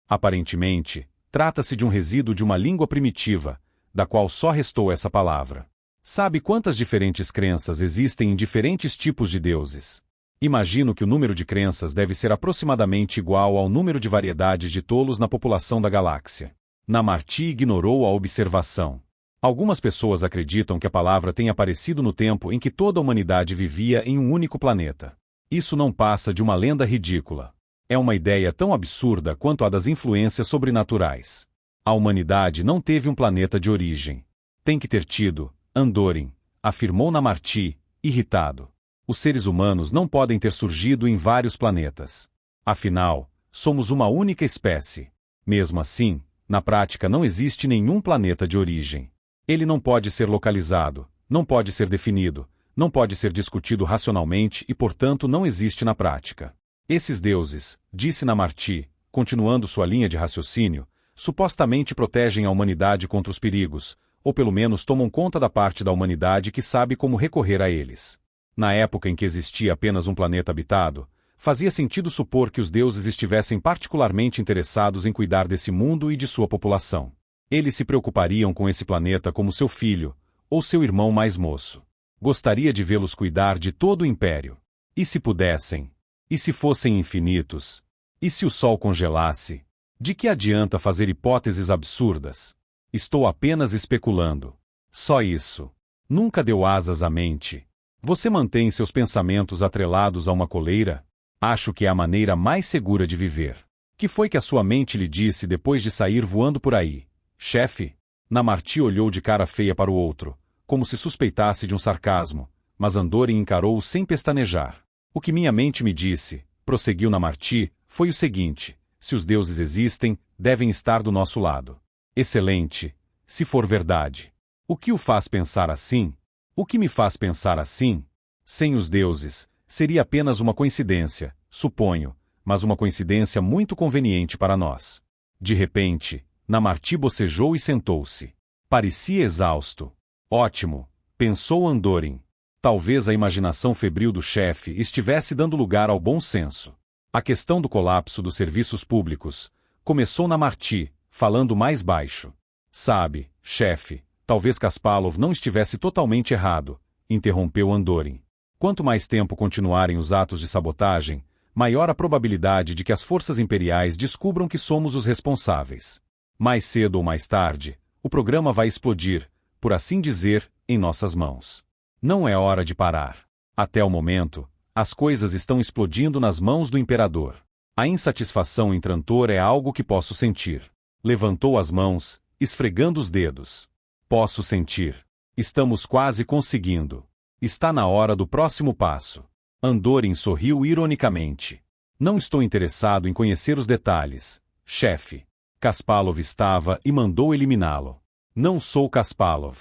Aparentemente, trata-se de um resíduo de uma língua primitiva, da qual só restou essa palavra. Sabe quantas diferentes crenças existem em diferentes tipos de deuses? Imagino que o número de crenças deve ser aproximadamente igual ao número de variedades de tolos na população da galáxia. Namarti ignorou a observação. Algumas pessoas acreditam que a palavra tenha aparecido no tempo em que toda a humanidade vivia em um único planeta. Isso não passa de uma lenda ridícula. É uma ideia tão absurda quanto a das influências sobrenaturais. A humanidade não teve um planeta de origem. Tem que ter tido, Andorin, afirmou Namarti, irritado. Os seres humanos não podem ter surgido em vários planetas. Afinal, somos uma única espécie. Mesmo assim, na prática não existe nenhum planeta de origem. Ele não pode ser localizado, não pode ser definido, não pode ser discutido racionalmente e, portanto, não existe na prática. Esses deuses, disse Namarti, continuando sua linha de raciocínio, supostamente protegem a humanidade contra os perigos, ou pelo menos tomam conta da parte da humanidade que sabe como recorrer a eles. Na época em que existia apenas um planeta habitado, fazia sentido supor que os deuses estivessem particularmente interessados em cuidar desse mundo e de sua população. Eles se preocupariam com esse planeta como seu filho, ou seu irmão mais moço. Gostaria de vê-los cuidar de todo o império. E se pudessem? E se fossem infinitos? E se o Sol congelasse? De que adianta fazer hipóteses absurdas? Estou apenas especulando. Só isso. Nunca deu asas à mente. Você mantém seus pensamentos atrelados a uma coleira? Acho que é a maneira mais segura de viver. Que foi que a sua mente lhe disse depois de sair voando por aí? Chefe? Namarti olhou de cara feia para o outro, como se suspeitasse de um sarcasmo, mas Andorin encarou-o sem pestanejar. O que minha mente me disse, prosseguiu Namarti, foi o seguinte: se os deuses existem, devem estar do nosso lado. Excelente, se for verdade. O que o faz pensar assim? O que me faz pensar assim? Sem os deuses, seria apenas uma coincidência, suponho, mas uma coincidência muito conveniente para nós. De repente, Namarti bocejou e sentou-se. Parecia exausto. Ótimo, pensou Andorin. Talvez a imaginação febril do chefe estivesse dando lugar ao bom senso. A questão do colapso dos serviços públicos começou Namarti, falando mais baixo. Sabe, chefe, talvez Kasparov não estivesse totalmente errado, interrompeu Andorin. Quanto mais tempo continuarem os atos de sabotagem, maior a probabilidade de que as forças imperiais descubram que somos os responsáveis. Mais cedo ou mais tarde, o programa vai explodir, por assim dizer, em nossas mãos. Não é hora de parar. Até o momento, as coisas estão explodindo nas mãos do imperador. A insatisfação em Trantor é algo que posso sentir. Levantou as mãos, esfregando os dedos. Posso sentir. Estamos quase conseguindo. Está na hora do próximo passo. Andorin sorriu ironicamente. Não estou interessado em conhecer os detalhes, chefe. Kasparov estava e mandou eliminá-lo. Não sou Kasparov.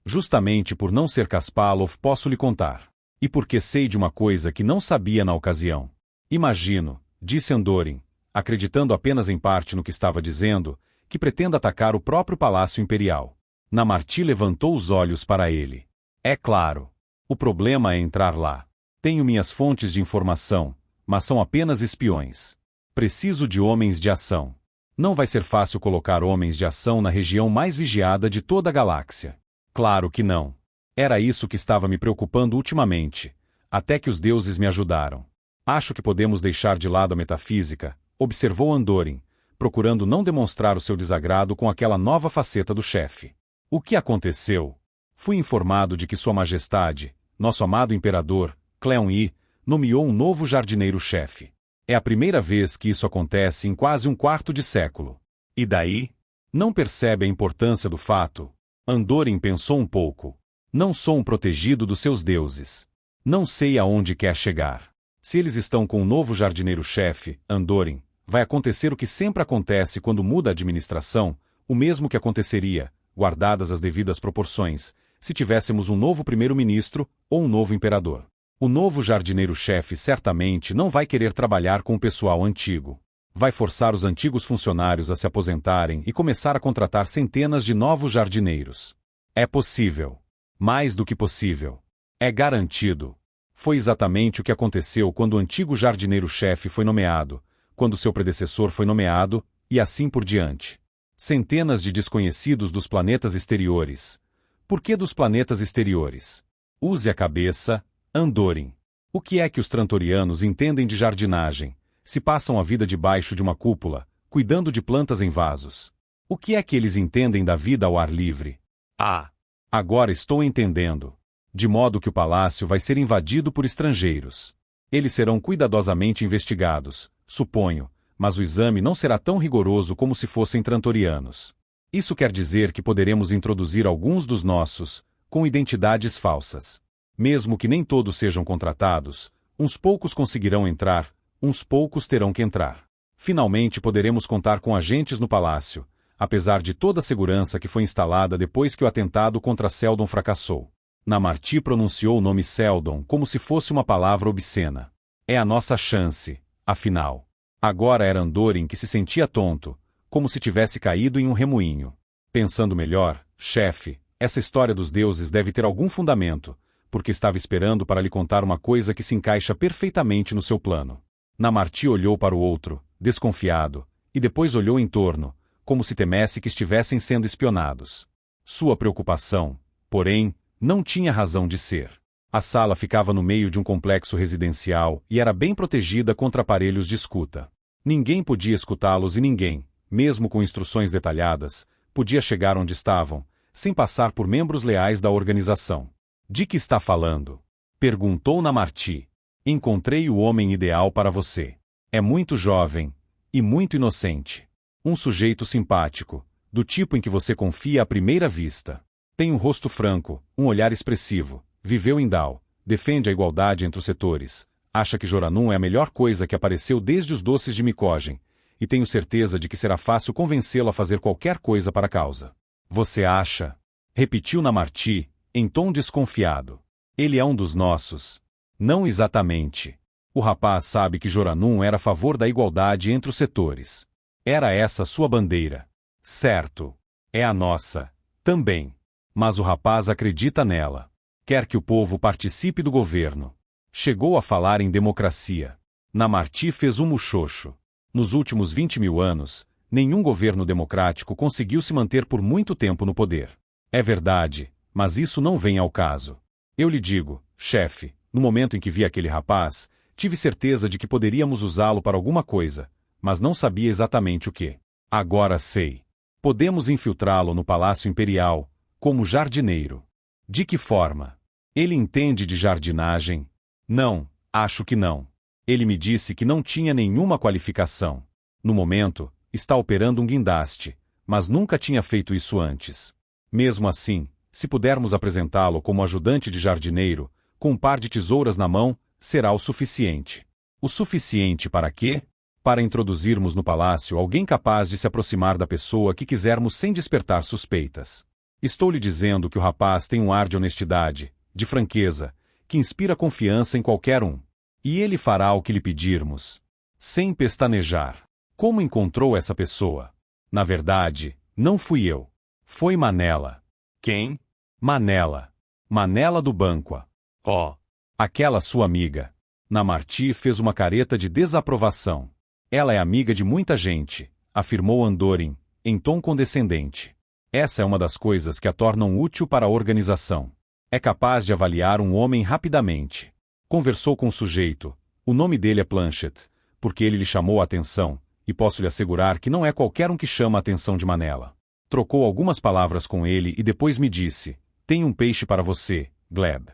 Justamente por não ser Kasparov posso lhe contar. E porque sei de uma coisa que não sabia na ocasião. Imagino, disse Andorin, acreditando apenas em parte no que estava dizendo, que pretenda atacar o próprio Palácio Imperial. Namarti levantou os olhos para ele. É claro. O problema é entrar lá. Tenho minhas fontes de informação, mas são apenas espiões. Preciso de homens de ação. Não vai ser fácil colocar homens de ação na região mais vigiada de toda a galáxia. Claro que não. Era isso que estava me preocupando ultimamente, até que os deuses me ajudaram. Acho que podemos deixar de lado a metafísica, observou Andorin, procurando não demonstrar o seu desagrado com aquela nova faceta do chefe. O que aconteceu? Fui informado de que Sua Majestade, nosso amado imperador, Cleon Yi, nomeou um novo jardineiro-chefe. É a primeira vez que isso acontece em quase um quarto de século. E daí? Não percebe a importância do fato? Andorin pensou um pouco. Não sou um protegido dos seus deuses. Não sei aonde quer chegar. Se eles estão com um novo jardineiro-chefe, Andorin, vai acontecer o que sempre acontece quando muda a administração, o mesmo que aconteceria, guardadas as devidas proporções, se tivéssemos um novo primeiro-ministro ou um novo imperador. O novo jardineiro-chefe certamente não vai querer trabalhar com o pessoal antigo. Vai forçar os antigos funcionários a se aposentarem e começar a contratar centenas de novos jardineiros. É possível. Mais do que possível. É garantido. Foi exatamente o que aconteceu quando o antigo jardineiro-chefe foi nomeado, quando seu predecessor foi nomeado, e assim por diante. Centenas de desconhecidos dos planetas exteriores. Por que dos planetas exteriores? Use a cabeça, Andorin. O que é que os trantorianos entendem de jardinagem? Se passam a vida debaixo de uma cúpula, cuidando de plantas em vasos. O que é que eles entendem da vida ao ar livre? Ah! Agora estou entendendo. De modo que o palácio vai ser invadido por estrangeiros. Eles serão cuidadosamente investigados, suponho, mas o exame não será tão rigoroso como se fossem trantorianos. Isso quer dizer que poderemos introduzir alguns dos nossos, com identidades falsas. Mesmo que nem todos sejam contratados, uns poucos conseguirão entrar, uns poucos terão que entrar. Finalmente poderemos contar com agentes no palácio, apesar de toda a segurança que foi instalada depois que o atentado contra Seldon fracassou. Namarti pronunciou o nome Seldon como se fosse uma palavra obscena. É a nossa chance, afinal. Agora era Andorin que se sentia tonto, como se tivesse caído em um remoinho. Pensando melhor, chefe, essa história dos deuses deve ter algum fundamento, porque estava esperando para lhe contar uma coisa que se encaixa perfeitamente no seu plano. Namarti olhou para o outro, desconfiado, e depois olhou em torno, como se temesse que estivessem sendo espionados. Sua preocupação, porém, não tinha razão de ser. A sala ficava no meio de um complexo residencial e era bem protegida contra aparelhos de escuta. Ninguém podia escutá-los e ninguém, mesmo com instruções detalhadas, podia chegar onde estavam, sem passar por membros leais da organização. De que está falando? Perguntou Namarti. Encontrei o homem ideal para você. É muito jovem e muito inocente. Um sujeito simpático, do tipo em que você confia à primeira vista. Tem um rosto franco, um olhar expressivo, viveu em Dal, defende a igualdade entre os setores, acha que Joranum é a melhor coisa que apareceu desde os doces de micogem, e tenho certeza de que será fácil convencê-lo a fazer qualquer coisa para a causa. Você acha? Repetiu Namarti, em tom desconfiado. Ele é um dos nossos. Não exatamente. O rapaz sabe que Joranum era a favor da igualdade entre os setores. Era essa sua bandeira. Certo. É a nossa. Também. Mas o rapaz acredita nela. Quer que o povo participe do governo. Chegou a falar em democracia. Namarti fez um muxoxo. Nos últimos 20.000 anos, nenhum governo democrático conseguiu se manter por muito tempo no poder. É verdade, mas isso não vem ao caso. Eu lhe digo, chefe, no momento em que vi aquele rapaz, tive certeza de que poderíamos usá-lo para alguma coisa, mas não sabia exatamente o que. Agora sei. Podemos infiltrá-lo no Palácio Imperial, como jardineiro. De que forma? Ele entende de jardinagem? Não, acho que não. Ele me disse que não tinha nenhuma qualificação. No momento, está operando um guindaste, mas nunca tinha feito isso antes. Mesmo assim, se pudermos apresentá-lo como ajudante de jardineiro, com um par de tesouras na mão, será o suficiente. O suficiente para quê? Para introduzirmos no palácio alguém capaz de se aproximar da pessoa que quisermos sem despertar suspeitas. Estou lhe dizendo que o rapaz tem um ar de honestidade, de franqueza, que inspira confiança em qualquer um. E ele fará o que lhe pedirmos. Sem pestanejar. Como encontrou essa pessoa? Na verdade, não fui eu. Foi Manela. Quem? Manela. Manela do Banqua. Oh. Aquela sua amiga. Namarti fez uma careta de desaprovação. Ela é amiga de muita gente, afirmou Andorin, em tom condescendente. Essa é uma das coisas que a tornam útil para a organização. É capaz de avaliar um homem rapidamente. Conversou com o sujeito. O nome dele é Planchet, porque ele lhe chamou a atenção, e posso lhe assegurar que não é qualquer um que chama a atenção de Manela. Trocou algumas palavras com ele e depois me disse, tenho um peixe para você, Gleb.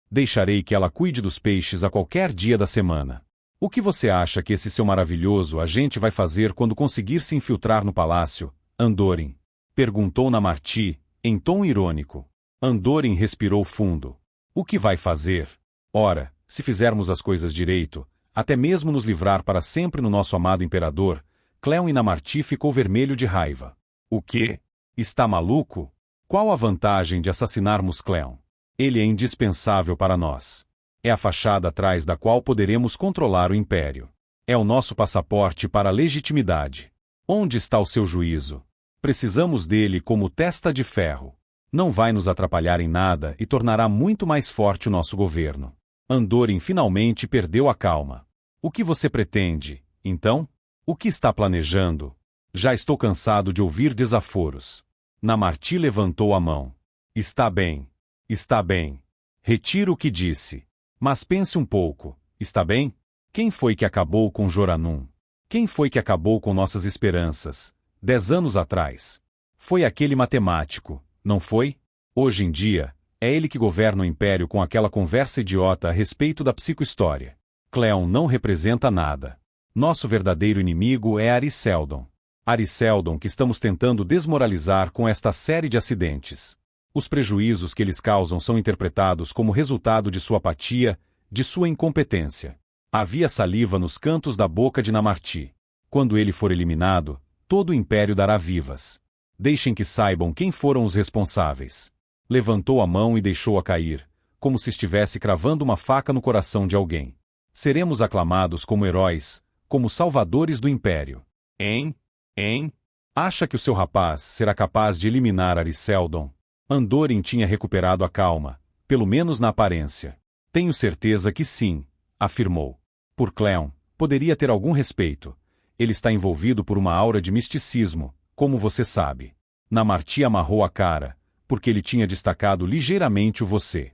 Deixarei que ela cuide dos peixes a qualquer dia da semana. O que você acha que esse seu maravilhoso agente vai fazer quando conseguir se infiltrar no palácio, Andorin? Perguntou Namarti, em tom irônico. Andorin respirou fundo. O que vai fazer? Ora, se fizermos as coisas direito, até mesmo nos livrar para sempre no nosso amado imperador, Cleon e Namarti ficou vermelho de raiva. O quê? Está maluco? Qual a vantagem de assassinarmos Cleon? Ele é indispensável para nós. É a fachada atrás da qual poderemos controlar o império. É o nosso passaporte para a legitimidade. Onde está o seu juízo? Precisamos dele como testa de ferro. Não vai nos atrapalhar em nada e tornará muito mais forte o nosso governo. Andorin finalmente perdeu a calma. O que você pretende, então? O que está planejando? Já estou cansado de ouvir desaforos. Namarti levantou a mão. Está bem. Está bem. Retiro o que disse. Mas pense um pouco, está bem? Quem foi que acabou com Joranum? Quem foi que acabou com nossas esperanças, 10 anos atrás? Foi aquele matemático, não foi? Hoje em dia, é ele que governa o Império com aquela conversa idiota a respeito da psicohistória. Cleon não representa nada. Nosso verdadeiro inimigo é Ariseldon. Ariseldon que estamos tentando desmoralizar com esta série de acidentes. Os prejuízos que eles causam são interpretados como resultado de sua apatia, de sua incompetência. Havia saliva nos cantos da boca de Namarti. Quando ele for eliminado, todo o Império dará vivas. Deixem que saibam quem foram os responsáveis. Levantou a mão e deixou-a cair, como se estivesse cravando uma faca no coração de alguém. Seremos aclamados como heróis, como salvadores do Império. Hein? Acha que o seu rapaz será capaz de eliminar Ariseldon? Andorin tinha recuperado a calma, pelo menos na aparência. Tenho certeza que sim, afirmou. Por Cleon, poderia ter algum respeito. Ele está envolvido por uma aura de misticismo, como você sabe. Namarti amarrou a cara, porque ele tinha destacado ligeiramente o você.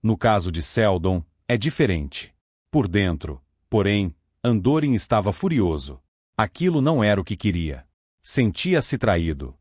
No caso de Seldon, é diferente. Por dentro, porém, Andorin estava furioso. Aquilo não era o que queria. Sentia-se traído.